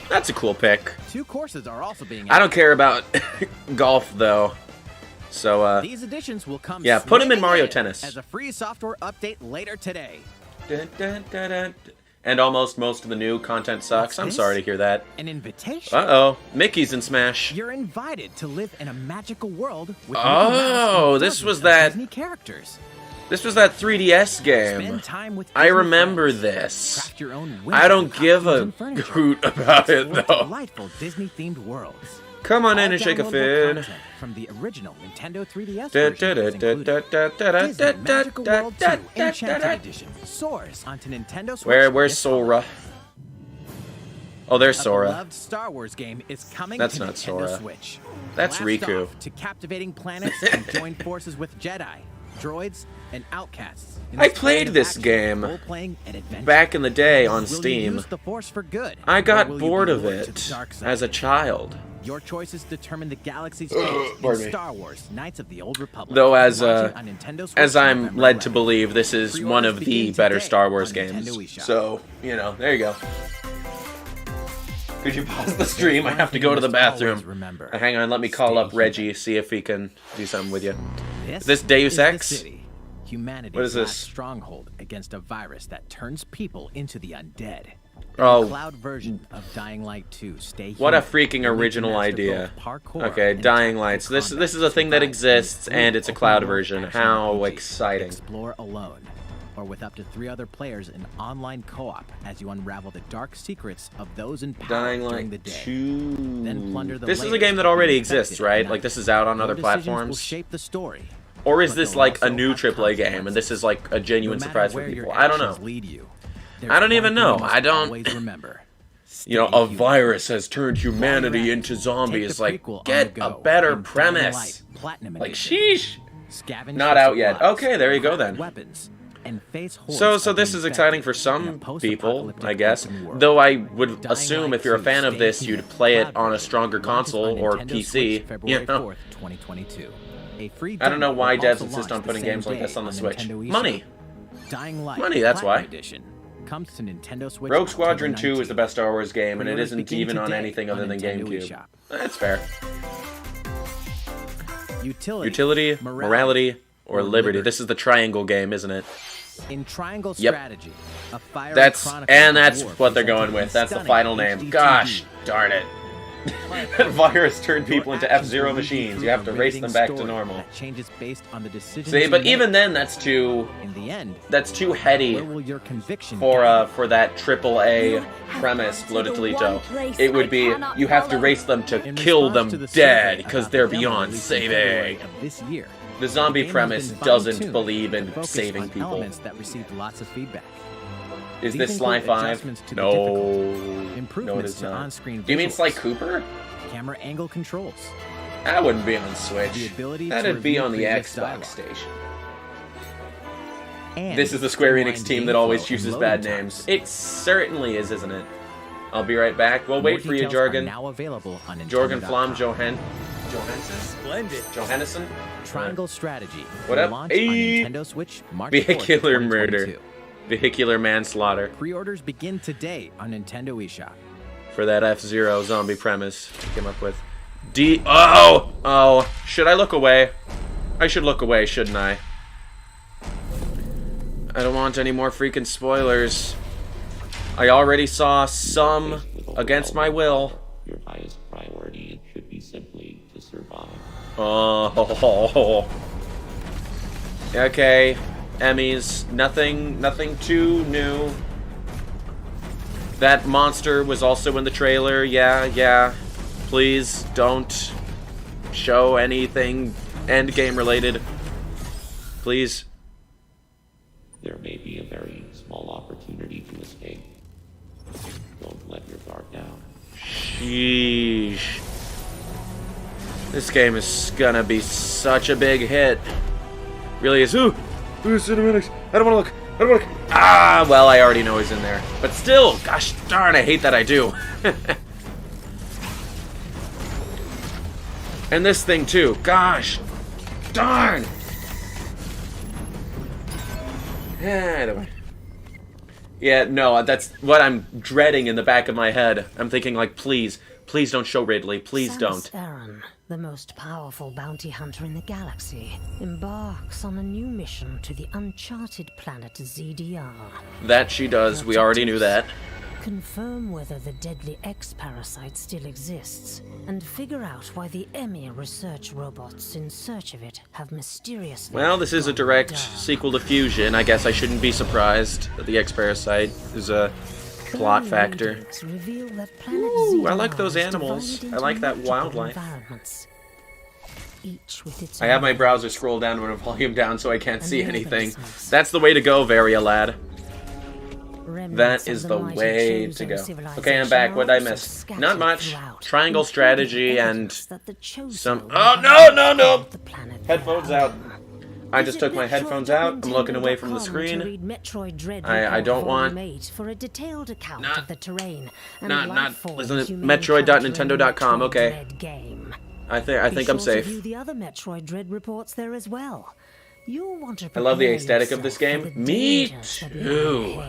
That's a cool pick. 2 courses are also being I don't care about golf, though. So, These additions will come yeah, put him in sneaking Mario Tennis. as a free software update later today. Dun, dun, dun, dun. And almost most of the new content sucks. I'm What's sorry to this? hear that. An invitation. Uh-oh. Mickey's in Smash. You're invited to live in a magical world with Oh, Mickey Mouse and this dozens was of that- Disney characters. This was that 3DS game. Spend time with I Disney remember friends. this. Craft your own I don't whimsical give costumes a and furniture. hoot about it, Explore though. delightful Disney-themed worlds. Come on in All and shake a downloadable fin. content from the original Nintendo 3DS Da, version da, is da, included. da, da, da, da, Disney da, Magical da, World da, 2 da, Enchanted da. Edition soars onto Nintendo Switch. Where's this fall. Sora? Oh, there's A Sora. beloved Star Wars game is coming That's to not Nintendo Sora. Switch. That's Blast Riku. off to captivating planets and join forces with Jedi, droids, and outcasts. in I this played blend of this action, game role-playing, and adventure. Back in the day on Will you Steam. use the Force for good, I or got will you bored be of lured to it the dark side? as a child. Your choices determine the galaxy's fate Pardon in me. Star Wars: Knights of the Old Republic. Though as Launching on Nintendo Switch as I'm November led to 11th. believe, this is Pre-orders one of the begin better today Star Wars on games. Nintendo eShop. So, you know, there you go. Could you pause the stream? I have to go to the bathroom. Remember, Hang on, let me call up stay Reggie, see if he can do something with you. This This Deus is the Ex? city. Humanity's What is this? last stronghold against a virus that turns people into the undead. Oh. The cloud version of Dying Light 2, Stay What a Human, freaking will make original you master idea. both parkour Okay, and Dying tactical Lights. This combat is a thing that survive in exists, a and it's a open cloud world version. action How RPG. exciting. Explore alone, or with up to 3 other players in online co-op as you unravel the dark secrets of those in power Dying during the Light day. 2. Then plunder the This is a layers game that of already the exists, infected right? at Like, night. this is out on Your other decisions will platforms? shape the story. Or is but this they'll like a also new have AAA game, and this is like a genuine No matter surprise for where your people? I don't know. actions lead you, I don't there's even one thing know. you must I don't- always remember. You know, Stay a human. virus has turned humanity While you're into at it, zombies. take the Like, prequel on get the a go better in Dying premise. Light Platinum Like, Edition. sheesh. Scavenge Not for out yet. supplies, Okay, there you go then. weapons, and face hordes So of this the is exciting for infected in a some people, post-apocalyptic I guess. open world. Though I would Dying assume Light if you're a 2 fan of Stay this, Human you'd play it cloud on a version stronger launches on console or Nintendo PC. Switch February You know? 4th, 2022. A free I don't know demo why will devs also insist launch on the putting same games like day this on the Switch. Nintendo eShop. Money. Dying Light Money, that's Platinum why. Edition comes to Nintendo Switch Rogue October Squadron 2 is the 19th. best Star Wars game, and it Pre-orders isn't begin even on today anything other than Nintendo GameCube. eShop. That's fair. Utility, Morality, or Liberty. This is the triangle game, isn't it? In Triangle Yep. Strategy, a fiery That's chronicle and of that's war what they're presented going in with. That's the stunning final name. HD Gosh 2D. darn it. That virus turned Your people into actions F-Zero will lead machines. through You have a to race riveting them back to story normal. that changes based on the decisions See, you but make. even then, that's too In the end, heady where will your conviction for guide for that AAA premise, Floated Toledo. It would be you have to race them to you? In kill them response to the dead survey because about they're the demo beyond released in February saving. of this year, The zombie the game has premise been doesn't fine-tuned believe to in focus saving on people. elements that received lots of feedback. Is These this Sly include 5? adjustments to the No. difficulty, No, it improvements is to not. on-screen Do you mean visuals, Sly Cooper? camera angle controls, That wouldn't be on the Switch. ability That'd to be review on the previous Xbox dialogue, station. and This is the Square Enix streamlined team game that always flow and chooses loading bad times. names. It certainly is, isn't it? I'll be right back. We'll More wait for you, details are Jorgen. now available on Jorgen Nintendo.com. Flom Johansson? Splendid. Johannesson? Triangle Strategy What will up? launch Hey. on Nintendo Switch March 4th, Vehicular 2022. murder. Vehicular manslaughter. Pre-orders begin today on Nintendo eShop. For that F-Zero zombie premise I came up with. Oh! Should I look away? I should look away, shouldn't I? I don't want any more freaking spoilers. I already saw some against my will. Your highest priority should be simply to survive. Oh. Okay. Emmys. Nothing too new. That monster was also in the trailer. Yeah. Please don't show anything endgame related. Please. There may be a very small opportunity to escape. Don't let your guard down. Sheesh. This game is gonna be such a big hit. Really is. Ooh, cinematics. I don't want to look. I don't want to. Ah, well, I already know he's in there. But still, gosh darn, I hate that I do. And this thing too. Gosh darn. Anyway. Yeah, no, that's what I'm dreading in the back of my head. I'm thinking like, please don't show Ridley. Please don't. Aran, the most powerful bounty hunter in the galaxy, embarks on a new mission to the uncharted planet ZDR. That she does. We already knew that. Confirm whether the deadly X-parasite still exists, and figure out why the Emmy research robots in search of it have mysteriously... Well, this is a direct sequel to Fusion. I guess I shouldn't be surprised that the X-parasite is a plot factor. Ooh, I like those animals. I like that wildlife. I have my browser scroll down when I volume down so I can't see anything. That's the way to go, Varia lad. That is the way to go. Okay, I'm back. What did I miss? Not much. Triangle strategy and some... Oh, no! Headphones out. I just took my headphones out. I'm looking away from the screen. I don't want... Not listen to Metroid.Nintendo.com. Okay. I think I'm safe. The other Metroid Dread reports there as well. You'll want to I love the aesthetic of this game. Me too.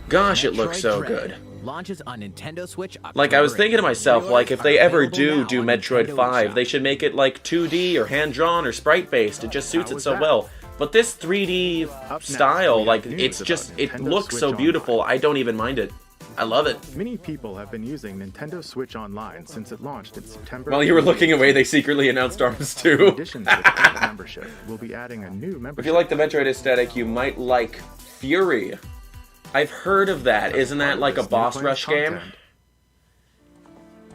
Gosh, it looks so good. Launches on Nintendo Switch. Like, I was thinking to myself, like, if they ever do Metroid 5, they should make it, like, 2D or hand-drawn or sprite-based. It just suits it so well. But this 3D style, like, it's just, it looks so beautiful, I don't even mind it. I love it. Many people have been using Nintendo Switch Online since it launched in September. While you were looking away, they secretly announced ARMS 2. In addition to the membership, we'll be adding a new membership. If you like the Metroid aesthetic, you might like Fury. I've heard of that. Isn't that like a boss rush game?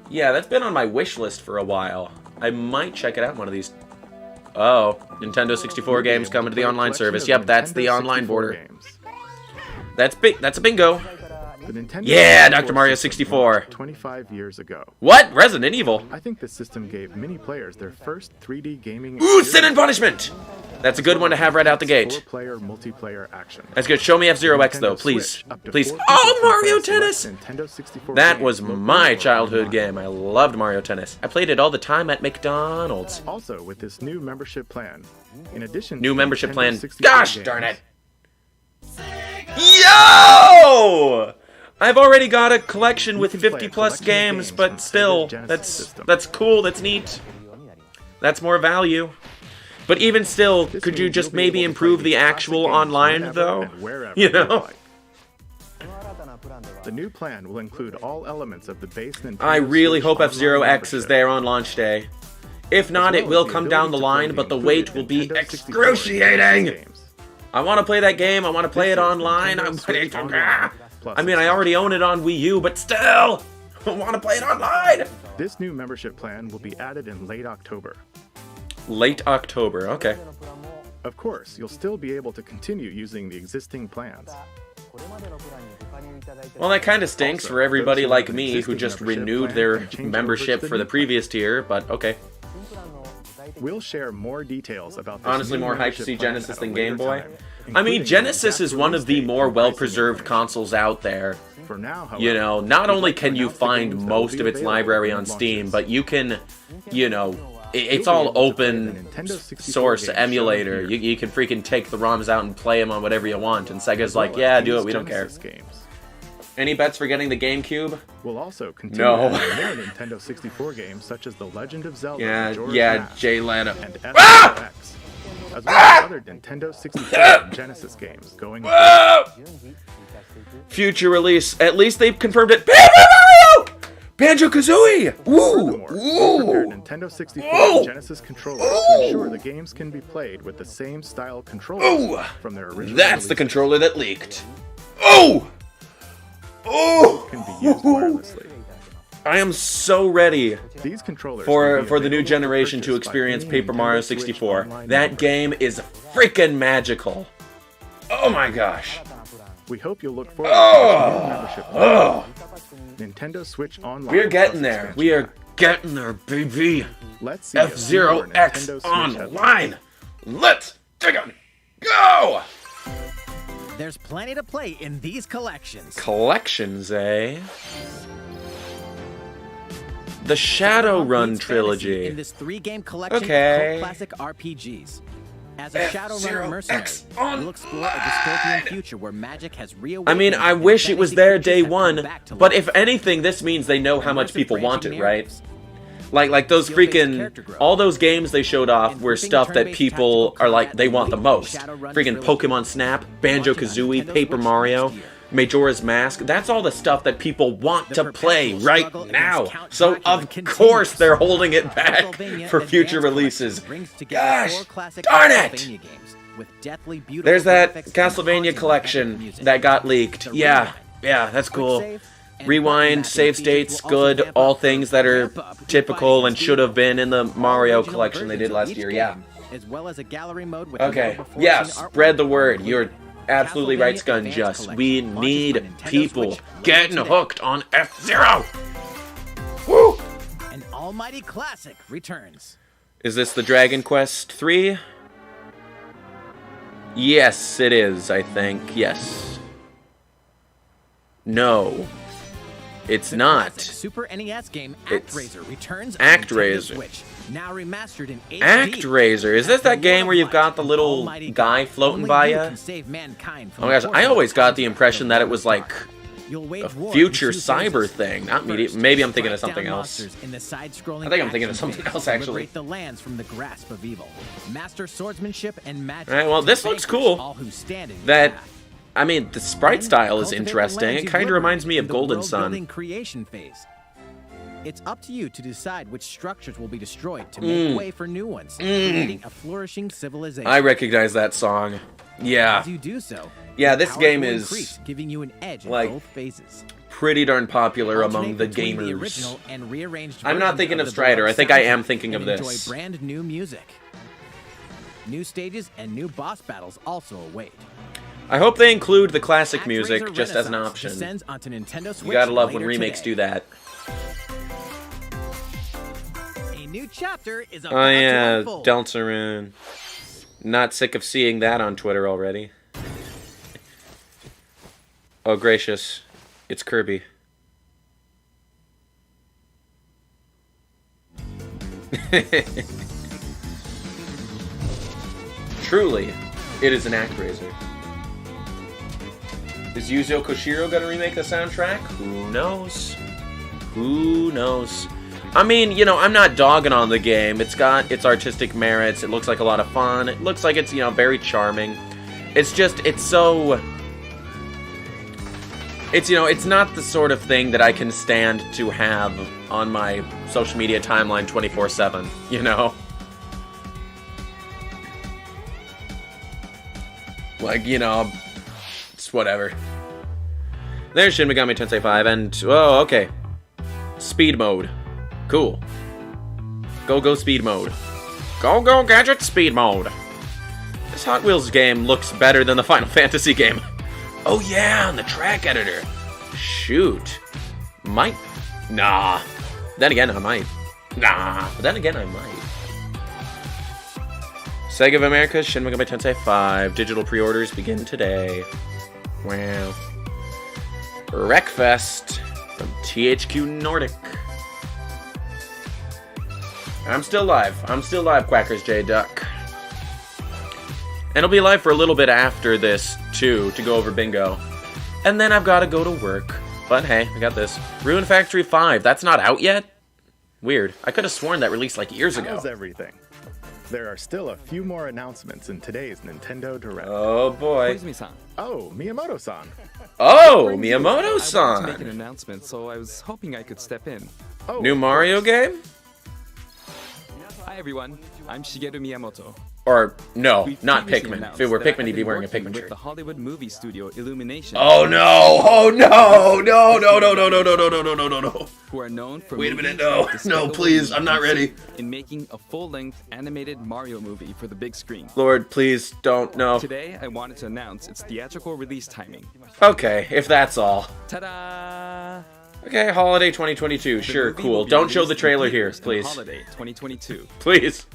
Yeah, that's been on my wish list for a while. I might check it out one of these. Oh, Nintendo 64 games coming to the online service. Yep, that's the online border. That's big. That's a bingo. Yeah, Dr. Mario 64. 25 years ago. What? Resident Evil? I think this system gave many players their first 3D gaming. Ooh, Sin and Punishment! That's a good one to have right out the gate. 4-player multiplayer action. That's good. Show me F-Zero X though, please. Please. Oh, Mario Tennis! That was my childhood game. I loved Mario Tennis. I played it all the time at McDonald's. Also, with this new membership plan, in addition new to membership plan. 64 Gosh games, darn it! Yo! I've already got a collection with 50 plus games, but still, that's cool, that's neat. That's more value. But even still, could you just maybe improve the actual online, though? You know? The new plan will include all elements of the base Nintendo I really Switch hope F-Zero Online X is membership. there on launch day. If not, it will come down the line, but the wait will be excruciating! I want to play that game, I want to play it online, I mean, I already own it on Wii U, but still! I want to play it online! This new membership plan will be added in late October. Late October, okay. Of course, you'll still be able to continue using the existing plans. Well, that kind of stinks for everybody like me who just renewed their membership for the previous tier, but okay. We'll share more details about this. Honestly, new more hype to membership see plan Genesis at a than later Game Boy. time, I mean, including Genesis the is one of the exact more release date and well-preserved pricing consoles out there. For now, however, You know, not only we'd like can to you announce the find games that most will of be its available library when on it Steam, launches. but you can, you know, it's You'll all be able to play the open Nintendo 64 source games emulator. shown here. You can freaking take the ROMs out and play them on whatever you want, and Sega's as well like, as yeah, do these it, we don't care. Genesis games. Any bets for getting the GameCube? We'll also continue No. adding more Nintendo 64 games such as The Legend of Zelda, Majora's Yeah, Mask, Jay Leno. and F-Zero-X, as well as other Nintendo 64 and Genesis games going Future release. At least they've confirmed it. Banjo-Kazooie! Furthermore, we prepared Ooh! Nintendo 64 and Genesis controllers to ensure the games can be played with the same style controllers from their original That's the releases. controller that leaked. Oh! Oh! Can be used wirelessly. I am so ready These controllers for will be the new available generation to purchase by experience any Paper Nintendo Mario Switch 64. Online That member. game is freaking magical. Oh my gosh. We hope you'll look forward to this new membership. Nintendo Switch Online. We're getting plus there. expansion We are pack. Get in there, baby. Let's see a few F-Zero more X Nintendo Switch Online. Let's take it. Go! There's plenty to play in these collections. Collections, eh? The Shadowrun Meets fantasy trilogy. in this 3-game collection Okay. of cult classic RPGs. As a F-Zero Shadowrunner mercenary, X you'll explore a dystopian future where magic has reawakened. I mean, I and wish it was fantasy there creatures day have come one, back to but life. if anything, this means they know how much Immersive people want branching it, right? narratives. Like those Skill-based freaking, character growth. all those games they showed off And were flipping stuff that turn-based people tactical are like, combat they want the elite most. Shadowrun Freaking trilogy. Pokemon Snap, Launching on Banjo-Kazooie, Nintendo Paper Switch Mario, next year. Majora's Mask. That's all the stuff that people want The to play perpetual right struggle now. against Count So Dracula of continues. course they're holding it back Castlevania for future Advance releases. Collection brings together Gosh, 4 classic darn it! Castlevania games with deathly beautiful There's that graphics and Castlevania haunting collection epic music. that got leaked. The Yeah, Rewind. yeah, that's Quick cool. save and Rewind, button save mapping states, features will also good, vamp all up things for that are ramp up typical fighting and should have been in the All Mario original collection they versions did of last each year, yeah. game, as well as a gallery mode with Okay, never before yeah, seen artwork. spread the word. You're absolutely right, Castlevania Scunjust. Advance We Collection need launches on Nintendo people Switch getting today. hooked on F-Zero! Woo! An almighty classic returns. Is this the Dragon Quest 3? Yes, it is, I think. Yes. No. It's The not. classic Super NES game It's ActRaiser returns Act on Nintendo Raiser. Switch, now remastered in HD. ActRaiser. Is this that game where you've got the little Almighty guy God. floating Only by you ya? can save mankind from Oh my gosh, the I forces always of got the conflict impression that it was dark. like You'll wage a war in future 2 cyber phases. thing, not First, media. Maybe I'm thinking of strike something down else. monsters in the side-scrolling I think I'm thinking of action something phase else, to actually. liberate the lands from the grasp of evil. Master swordsmanship and magic. Alright, well, to this looks vanquish cool. all who stand in your That, path. I mean, the sprite Then style is cultivate the interesting. lands It you've kind of reminds me of liberated in the Golden world-building Sun. creation phase. It's up to you to decide which structures will be destroyed to make way for new ones, creating a flourishing civilization. I recognize that song. Yeah. As you do so, Yeah, your this powers game will is, increase, giving you an edge like, in both phases. pretty darn popular among Alternate the between the gamers. original and rearranged I'm not versions thinking of the Strider. beloved I think I am soundtrack thinking of and this. Enjoy brand new music. New stages and new boss battles also await. I hope they include the classic ActRaiser music just as an Renaissance option. descends onto Nintendo Switch You gotta love when later remakes today. do that. A new chapter is about Oh yeah, to unfold. Deltarune. Not sick of seeing that on Twitter already. Oh gracious, it's Kirby. Truly, it is an ActRaiser. Is Yuzo Koshiro gonna remake the soundtrack? Who knows? Who knows? I mean, you know, I'm not dogging on the game. It's got its artistic merits. It looks like a lot of fun. It looks like it's, you know, very charming. It's just, it's so... It's, you know, it's not the sort of thing that I can stand to have on my social media timeline 24/7, you know? Like, you know, it's whatever. There's Shin Megami Tensei 5, and, oh, okay. Speed mode. Cool. Go speed mode. Go gadget speed mode. This Hot Wheels game looks better than the Final Fantasy game. Oh yeah, and the track editor. Shoot. Might. Nah. Then again, I might. Nah. But then again, I might. Sega of America, Shin Megami Tensei 5. Digital pre-orders begin today. Wow. Wreckfest from THQ Nordic. I'm still live. I'm still live, Quackers J Duck. And it'll be live for a little bit after this, too, to go over bingo. And then I've got to go to work. But hey, I got this. Ruin Factory 5. That's not out yet? Weird. I could have sworn that released like years ago. How's everything? There are still a few more announcements in today's Nintendo Direct. Oh boy. Oh, Miyamoto-san. Oh, I wanted to Miyamoto-san. make an announcement, so I was hoping I could step in. Oh, New of Mario course. game? Hi everyone, I'm Shigeru Miyamoto. Or, no, We've not previously Pikmin. announced If it were that I Pikmin, have he'd be been wearing a working Pikmin with shirt. the Hollywood movie studio Illumination. Oh no! Oh no! No, no, no, no, no, no, no, no, no, no, no. Who are known for Wait a minute, movies no. like Despicable No, please, Me I'm not and ready. Soul in making a full-length animated Mario movie for the big screen. Lord, please don't, no. Today, I wanted to announce its theatrical release timing. Okay, if that's all. Ta-da! Okay, holiday 2022. Sure, movie cool. will be Don't show the released in trailer here, theaters in please. Holiday 2022. Please.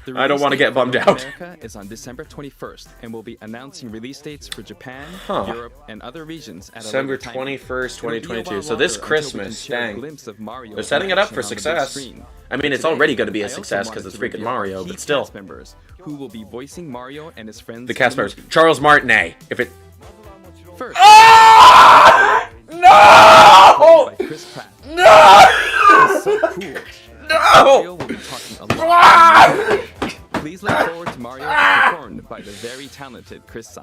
The I don't release want to date get for bummed North out. America is on December 21st, and we'll be announcing release dates for Japan, Huh. Europe, and other regions at December a later time. 21st, It'll be a 2022. while So this longer until we can Christmas, share a dang. glimpse of Mario They're setting it up in for action on the big success. screen. I mean, it's Today, already going to be a I also success because wanted it's to freaking reveal Mario, key but still. cast members who will be voicing Mario and his friends. The cast in members. movie. Charles Martinet. If it... First, Ah! No! by Chris Pratt. No! He's so cool. No! Mario will be talking a lot. Please look forward to Mario performed by the very talented Chris San.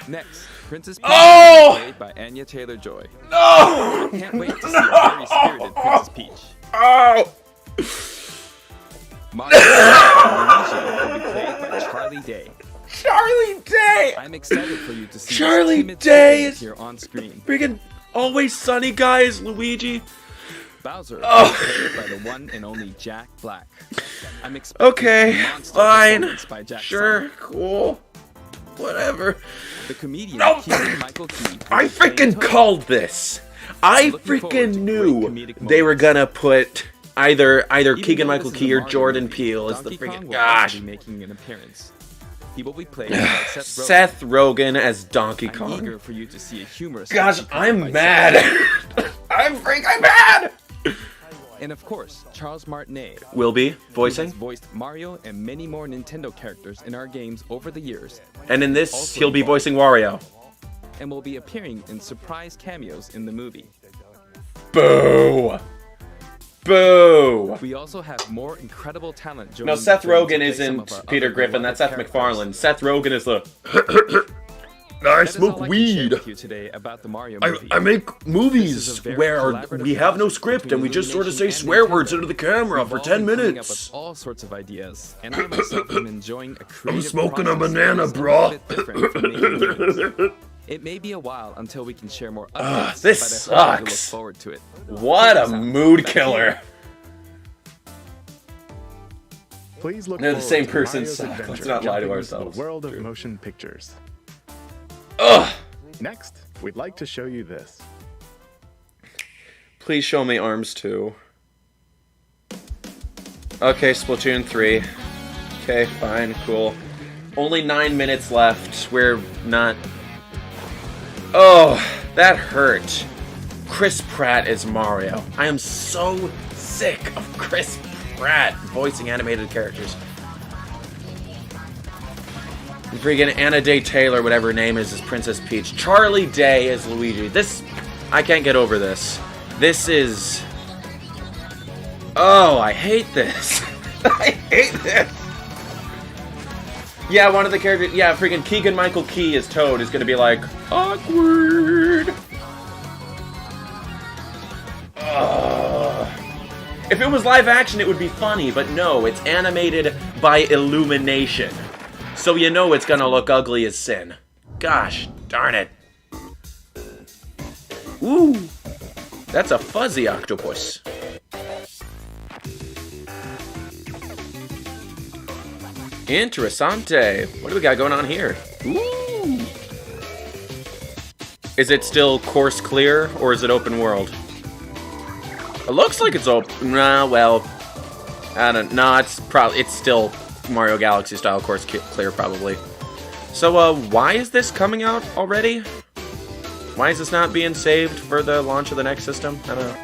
Next, Princess Peach Oh! played by Anya Taylor-Joy. No! I can't wait to see a very spirited Princess Peach. Oh! Mario and Luigi will be played by Charlie Day. Charlie Day! I'm excited for you to see Charlie this timid Day sibling is- here on screen. Freaking Always Sunny guys, Luigi. Bowser Oh. will be played by the one and only Jack Black. I'm expecting Okay, a monster fine. performance by Jack's Sure, son. cool. Whatever. The comedian No. Keegan-Michael Key. will I be playing freaking Toad. called this. I Looking forward to freaking great knew comedic they were moments. gonna put either Even Keegan though Michael this is a Key or Mario Jordan movie, Peele as the Donkey Kong freaking will also gosh. be making an appearance. He will be played by Seth Rogen. Seth Rogen as Donkey I'm Kong. eager for you to see a humorous. Gosh, Donkey Kong by I'm Seth mad. Rogen. I'm mad. And of course, Charles Martinet, Will be who has voicing, voiced Mario and many more Nintendo characters in our games over the years, and in this also he'll be involved. voicing Wario. and will be appearing in surprise cameos in the movie. Boo. Boo. We also have more incredible talent joining. No, Seth the film to Rogen play some of isn't our Peter other Griffin. beloved That's Seth characters. MacFarlane. Seth Rogen is the. I That is smoke all I can share weed. with you today about the Mario movie. I make This is movies a very where collaborative we have no project script and we between just sort of say Illumination swear and words Nintendo. into the camera We've for all 10 been coming up minutes. with all sorts of ideas, and I myself am enjoying a creative smoking a process banana, that is a bro. little bit different from making movies. It may be a while until we can share more updates, this but I hope you look sucks. forward to it. What a Check us out. mood Back killer. here. Please look They're the forward same to person, Mario's so let's adventure not lie to jumping into ourselves. The world of True. motion pictures. Ugh. Next, we'd like to show you this. Please show me Arms 2. Okay, Splatoon 3. Okay, fine, cool. Only 9 minutes left. We're not... Oh, that hurt. Chris Pratt is Mario. I am so sick of Chris Pratt voicing animated characters. Freaking Anna Day Taylor, whatever her name is Princess Peach. Charlie Day is Luigi. This... I can't get over this. This is... Oh, I hate this. I hate this. Yeah, one of the characters... Yeah, freaking Keegan-Michael Key as Toad is gonna be like... Awkward. Ugh. If it was live action, it would be funny, but no, it's animated by Illumination. So you know it's gonna look ugly as sin. Gosh, darn it. Ooh, that's a fuzzy octopus. Interessante. What do we got going on here? Ooh. Is it still course clear, or is it open world? It looks like it's open. Nah, well, I don't know. It's still Mario Galaxy style course clear, probably. So, why is this coming out already? Why is this not being saved for the launch of the next system? I don't know.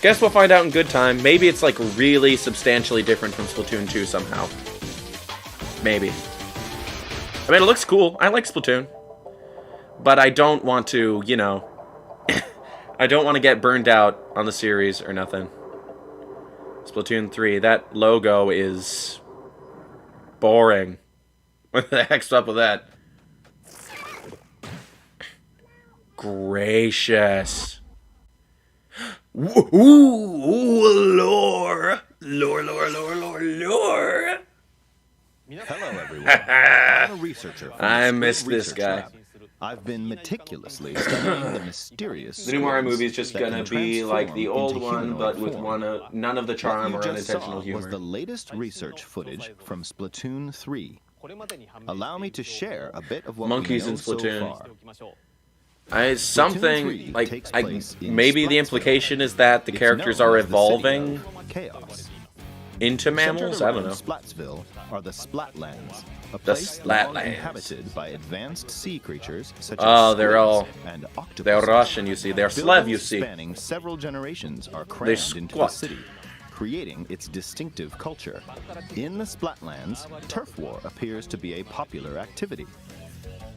Guess we'll find out in good time. Maybe it's like really substantially different from Splatoon 2 somehow. Maybe. I mean, it looks cool. I like Splatoon. But I don't want to, you know... I don't want to get burned out on the series or nothing. Splatoon 3, that logo is... boring. What the heck's up with that? Gracious. Ooh, lore. Lore. Hello, everyone. I'm a researcher. I miss this guy. I've been meticulously studying the mysterious. The new Mario stories movie is just that gonna can be like the transform old into one, humanoid but with form. none of the charm or What you just unintentional saw humor. was the latest research footage from Splatoon 3. Allow me to share a bit of what Monkeys we know in Splatoon. so far. Something like maybe the implication is that the characters are evolving into mammals. I don't know. Splatsville are the Splatlands, a The place long Splatlands. inhabited by advanced sea creatures such Oh, as they're all and octopuses. they're Russian, you see. They're Slav, you Buildings see. spanning several generations are They crammed into the squat. city, creating its distinctive culture. In the Splatlands, turf war appears to be a popular activity.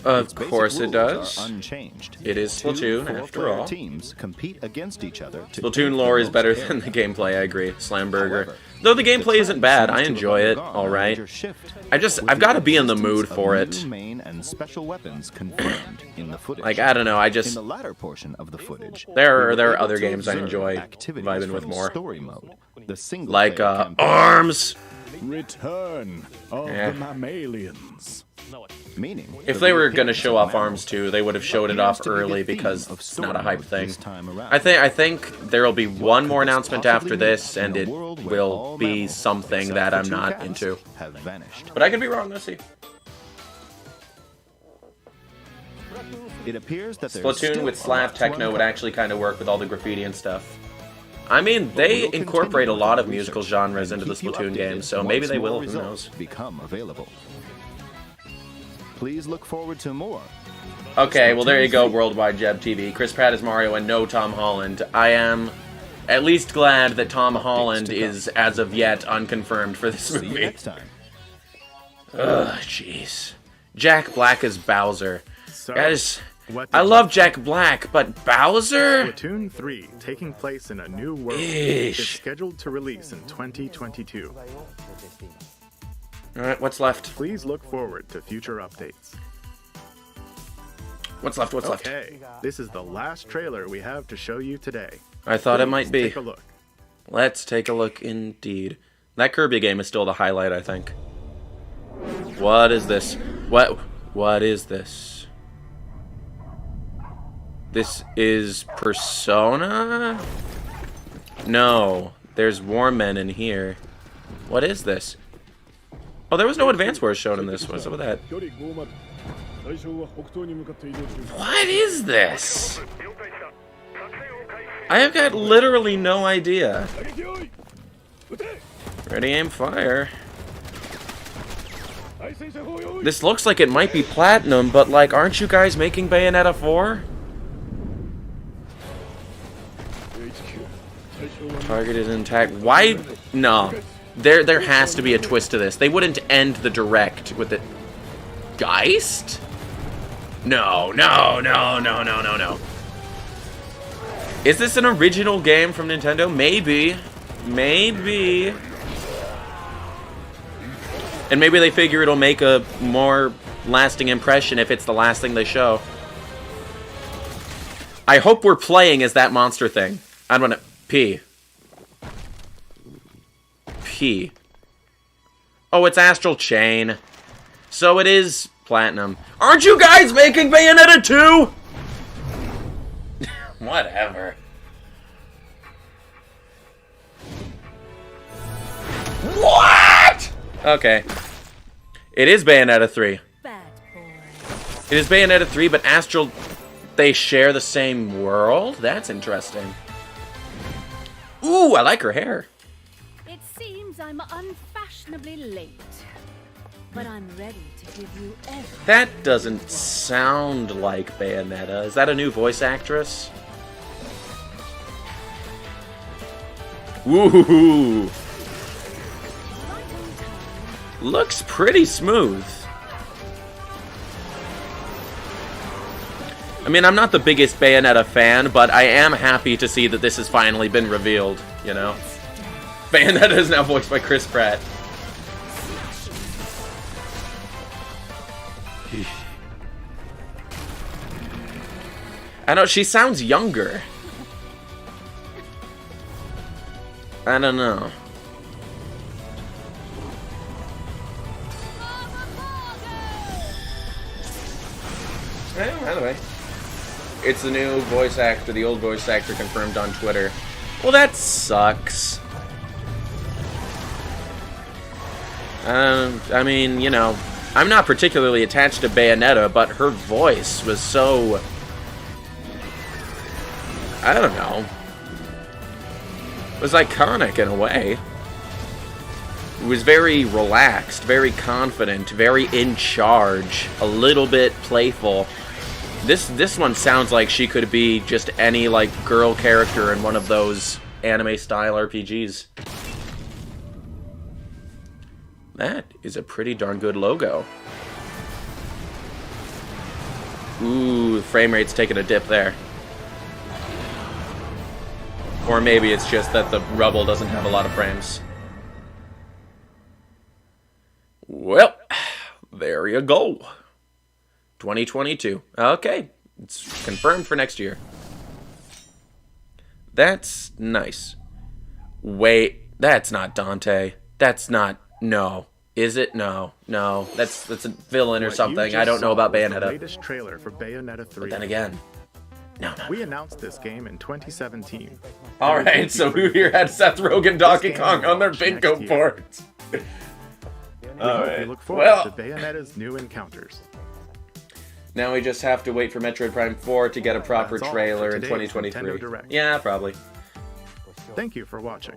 Of Its basic course it rules does. are unchanged. It is Two Splatoon, after four-player all. teams compete against each other to Splatoon take lore the is most better areas. than the gameplay, I agree. Slamburger. However, Though the gameplay isn't trend bad, seems I to have enjoy it, undergone a alright. major shift, I've got to be in the mood existence for of it. new main and special weapons confirmed in the footage. Like, I don't know, I In just... the latter portion of the footage, There we are were able other to games I observe enjoy activities vibing with from more. Story mode, the single Like, player campaign. ARMS! Return of Yeah. the mammalians. Meaning, If the they were going to reappearance show of off ARMS 2, they would have showed it appears off to be the early theme because of it's story not a hype mode thing. this time around. I think there will be one more could this announcement after possibly this, mean and in it a world where will all be mammals, something except that for I'm two not cats, into. have vanished. But I could be wrong, let's see. It appears that there's Splatoon still with a Slav lot to techno would uncover. actually kind of work with all the graffiti and stuff. I mean, But they we'll incorporate a continue lot with of musical research genres and into the keep you Splatoon updated games, so maybe once they more will, who results knows. become available. Please look forward to more. Okay, well there you go, Worldwide Jeb TV. Chris Pratt is Mario and no Tom Holland. I am at least glad that Tom Holland is, as of yet, unconfirmed for this See you movie. next time. Ugh, jeez. Jack Black as Bowser. So, Guys, what I did love you Jack Black, but Bowser? Splatoon 3, taking place in a new world, Eesh. is scheduled to release in 2022. Alright, what's left? Please look forward to future updates. What's left? What's left? Okay, this is the last trailer we have to show you today. I thought it Please might be. Take a look. Let's take a look indeed. That Kirby game is still the highlight, I think. What is this? What is this? This is Persona? No, there's Warmen in here. What is this? Oh, there was no Advance Wars shown in this. What's up with that? What is this? I have got literally no idea. Ready, aim, fire. This looks like it might be Platinum, but like, aren't you guys making Bayonetta 4? Target is intact. Why? No. There has to be a twist to this. They wouldn't end the direct with it. Geist? No. Is this an original game from Nintendo? Maybe. Maybe. And maybe they figure it'll make a more lasting impression if it's the last thing they show. I hope we're playing as that monster thing. I don't know. P. Oh, it's Astral Chain. So it is Platinum. Aren't you guys making Bayonetta 2? Whatever. What? Okay. It is Bayonetta 3. It is Bayonetta 3, but Astral... They share the same world? That's interesting. Ooh, I like her hair. It seems I'm unfashionably late, but I'm ready to give you everything. That doesn't sound like Bayonetta. Is that a new voice actress? Woohoo! Looks pretty smooth. I mean, I'm not the biggest Bayonetta fan, but I am happy to see that this has finally been revealed, you know? Bayonetta is now voiced by Chris Pratt. I know, she sounds younger. I don't know. Anyway. It's the new voice actor, the old voice actor confirmed on Twitter. Well, that sucks. I mean, you know, I'm not particularly attached to Bayonetta, but her voice was so I don't know. It was iconic in a way. It was very relaxed, very confident, very in charge, a little bit playful. This one sounds like she could be just any, like, girl character in one of those anime-style RPGs. That is a pretty darn good logo. Ooh, the frame rate's taking a dip there. Or maybe it's just that the rubble doesn't have a lot of frames. Well, there you go. 2022. Okay, it's confirmed for next year. That's nice. Wait, that's not Dante. That's not... No. Is it? No. No. That's a villain or something. I don't know about Bayonetta. The latest trailer for Bayonetta 3. But then again... No. We announced this game in 2017. Alright, so who here had Seth Rogen Donkey Kong on their bingo board? We look forward to Bayonetta's new encounters. Now we just have to wait for Metroid Prime 4 to get a proper trailer in 2023. Yeah, probably. Thank you for watching.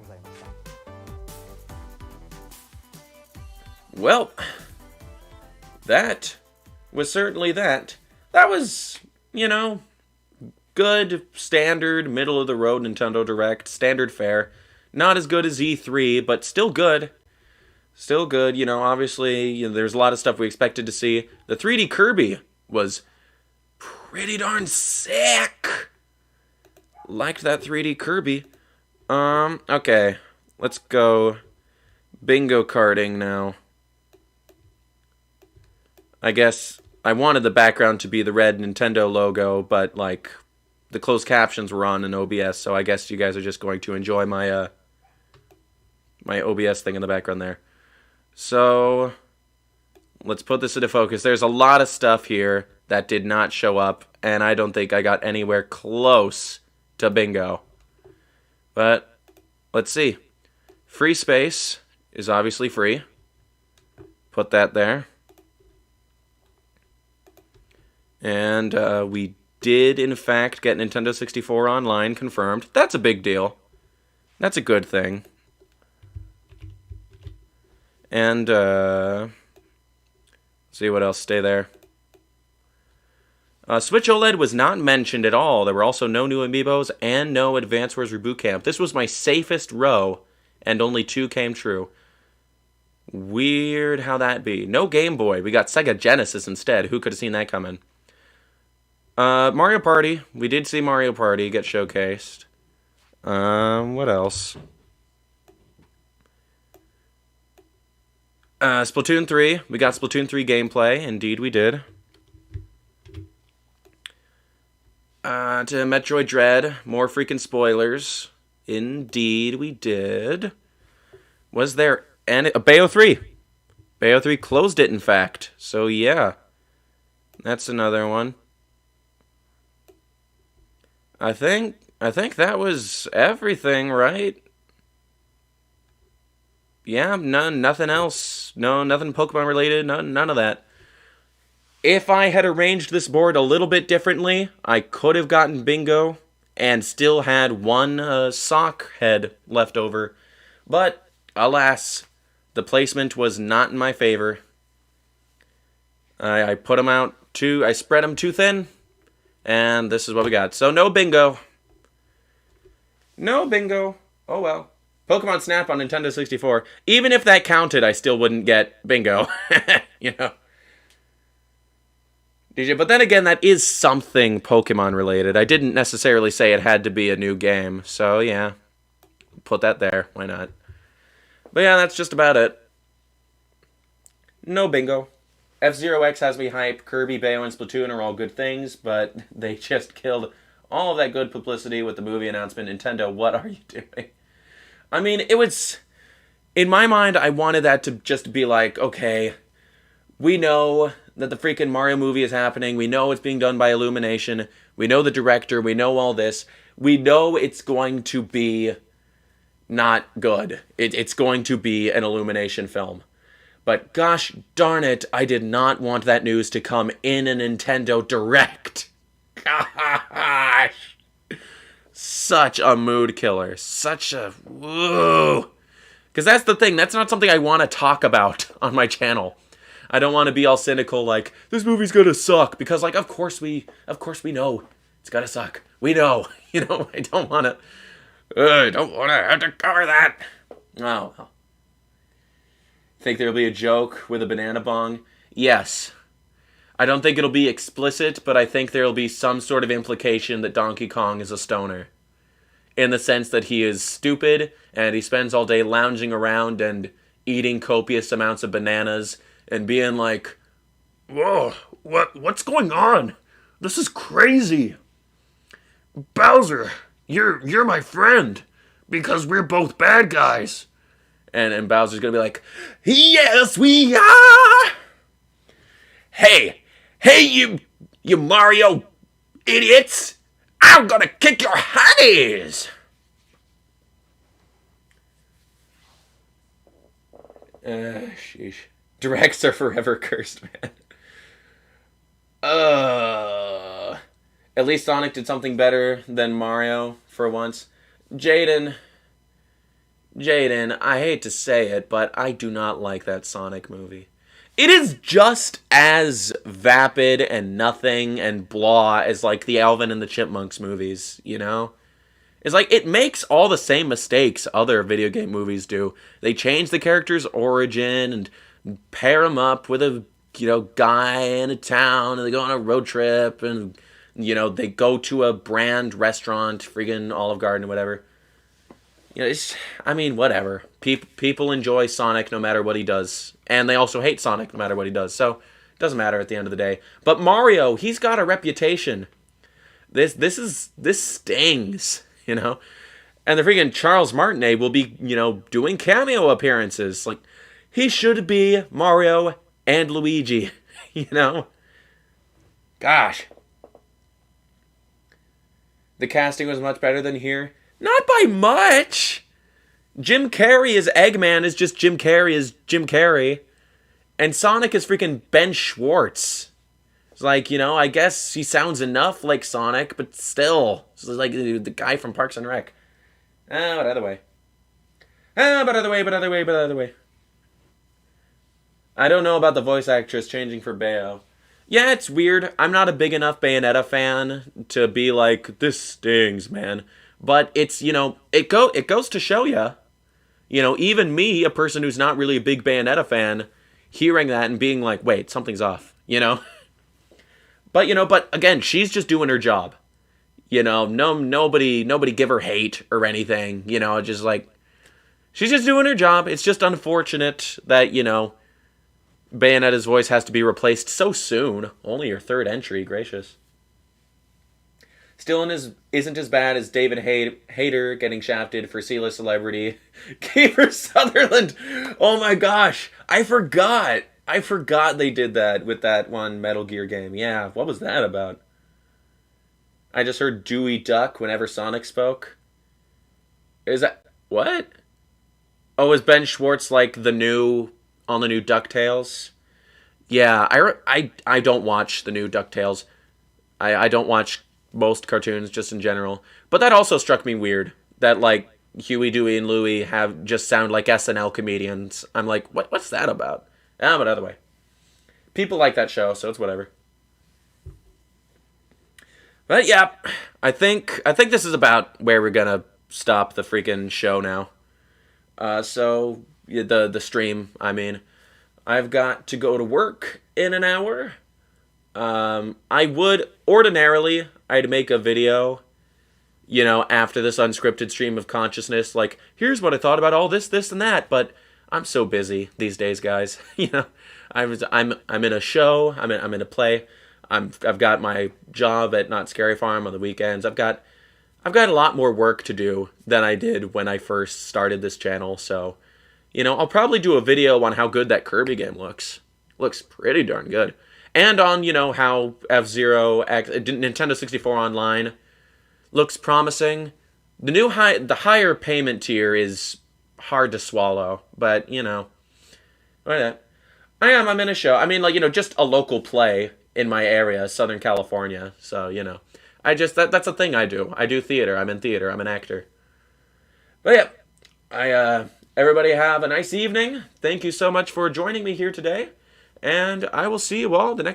Well, that was certainly that. That was, you know, good, standard, middle-of-the-road Nintendo Direct, standard fare. Not as good as E3, but still good. Still good, you know, obviously, you know, there's a lot of stuff we expected to see. The 3D Kirby was pretty darn sick. Liked that 3D Kirby. Okay, let's go bingo carding now. I guess I wanted the background to be the red Nintendo logo, but, like, the closed captions were on in OBS, so I guess you guys are just going to enjoy my, my OBS thing in the background there. So, let's put this into focus. There's a lot of stuff here that did not show up, and I don't think I got anywhere close to bingo. But, let's see. Free space is obviously free. Put that there. And we did, in fact, get Nintendo 64 Online confirmed. That's a big deal. That's a good thing. And, see what else, stay there. Switch OLED was not mentioned at all. There were also no new amiibos and no Advance Wars Reboot Camp. This was my safest row, and only 2 came true. Weird how that be. No Game Boy. We got Sega Genesis instead. Who could have seen that coming? Mario Party. We did see Mario Party get showcased. What else? Splatoon 3. We got Splatoon 3 gameplay. Indeed, we did. To Metroid Dread. More freaking spoilers. Indeed, we did. Was there any... Bayo 3. Bayo 3 closed it, in fact. So, yeah. That's another one. I think that was everything, right? Yeah, nothing else. No, nothing Pokemon related, none of that. If I had arranged this board a little bit differently, I could have gotten bingo and still had one sock head left over. But, alas, the placement was not in my favor. I put them out I spread them too thin, and this is what we got. So, no bingo. No bingo. Oh well. Pokemon Snap on Nintendo 64. Even if that counted, I still wouldn't get bingo. You know. DJ, but then again, that is something Pokemon related. I didn't necessarily say it had to be a new game. So, yeah. Put that there. Why not? But yeah, that's just about it. No bingo. F-Zero X has me hype. Kirby, Bayo, and Splatoon are all good things, but they just killed all of that good publicity with the movie announcement. Nintendo, what are you doing? I mean, it was... In my mind, I wanted that to just be like, okay, we know that the freaking Mario movie is happening. We know it's being done by Illumination. We know the director. We know all this. We know it's going to be not good. It's going to be an Illumination film. But gosh darn it, I did not want that news to come in a Nintendo Direct. Gosh. such a mood killer. Such a... Whoa. Because that's the thing. That's not something I want to talk about on my channel. I don't want to be all cynical like, this movie's gonna suck. Because, like, of course we know it's gonna suck. We know. You know, I don't want to have to cover that. Oh, well. Think there'll be a joke with a banana bong? Yes. I don't think it'll be explicit, but I think there'll be some sort of implication that Donkey Kong is a stoner. In the sense that he is stupid, and he spends all day lounging around and eating copious amounts of bananas, and being like, whoa, what's going on? This is crazy. Bowser, you're my friend, because we're both bad guys. And Bowser's gonna be like, yes, we are! Hey, you Mario idiots! I'm gonna kick your heads! Sheesh. Directs are forever cursed, man. At least Sonic did something better than Mario for once. Jaden, I hate to say it, but I do not like that Sonic movie. It is just as vapid and nothing and blah as, like, the Alvin and the Chipmunks movies, you know? It's like, it makes all the same mistakes other video game movies do. They change the character's origin and pair him up with a, you know, guy in a town, and they go on a road trip, and, you know, they go to a brand restaurant, friggin' Olive Garden or whatever. You know, it's, I mean, whatever. People enjoy Sonic no matter what he does. And they also hate Sonic no matter what he does. So, it doesn't matter at the end of the day. But Mario, he's got a reputation. This stings, you know? And the freaking Charles Martinet will be, you know, doing cameo appearances. Like, he should be Mario and Luigi, you know? Gosh. The casting was much better than here. Not by much. Jim Carrey as Eggman is just Jim Carrey as Jim Carrey. And Sonic is freaking Ben Schwartz. It's like, you know, I guess he sounds enough like Sonic, but still. It's like the guy from Parks and Rec. But other way. But other way. I don't know about the voice actress changing for Bayo. Yeah, it's weird. I'm not a big enough Bayonetta fan to be like, this stings, man. But it's, you know, it goes to show ya. You know, even me, a person who's not really a big Bayonetta fan, hearing that and being like, wait, something's off, you know? But, you know, but again, she's just doing her job. You know, nobody give her hate or anything, you know, just like, she's just doing her job. It's just unfortunate that, you know, Bayonetta's voice has to be replaced so soon. Only your third entry, gracious. Still isn't as bad as David Hayter getting shafted for C-list celebrity. Kiefer Sutherland! Oh my gosh! I forgot they did that with that one Metal Gear game. Yeah, what was that about? I just heard Dewey duck whenever Sonic spoke. Is that... what? Oh, is Ben Schwartz like on the new DuckTales? Yeah, I don't watch the new DuckTales. I don't watch most cartoons just in general. But that also struck me weird. That, like, Huey, Dewey, and Louie just sound like SNL comedians. I'm like, what's that about? But other way. People like that show, so it's whatever. But yeah, I think this is about where we're gonna stop the freaking show now. So the stream, I mean. I've got to go to work in an hour. I would ordinarily, I'd make a video, you know, after this unscripted stream of consciousness, like, here's what I thought about all this, and that, but I'm so busy these days, guys. You know, I'm in a show, I'm in a play, I've got my job at Not Scary Farm on the weekends. I've got a lot more work to do than I did when I first started this channel, so, you know, I'll probably do a video on how good that Kirby game looks. Looks pretty darn good. And on, you know, how F-Zero Nintendo 64 Online looks promising. The higher payment tier is hard to swallow, but, you know, I'm in a show. I mean, like, you know, just a local play in my area, Southern California. So, you know, That's a thing I do. I do theater. I'm in theater. I'm an actor. But yeah, everybody have a nice evening. Thank you so much for joining me here today. And I will see you all the next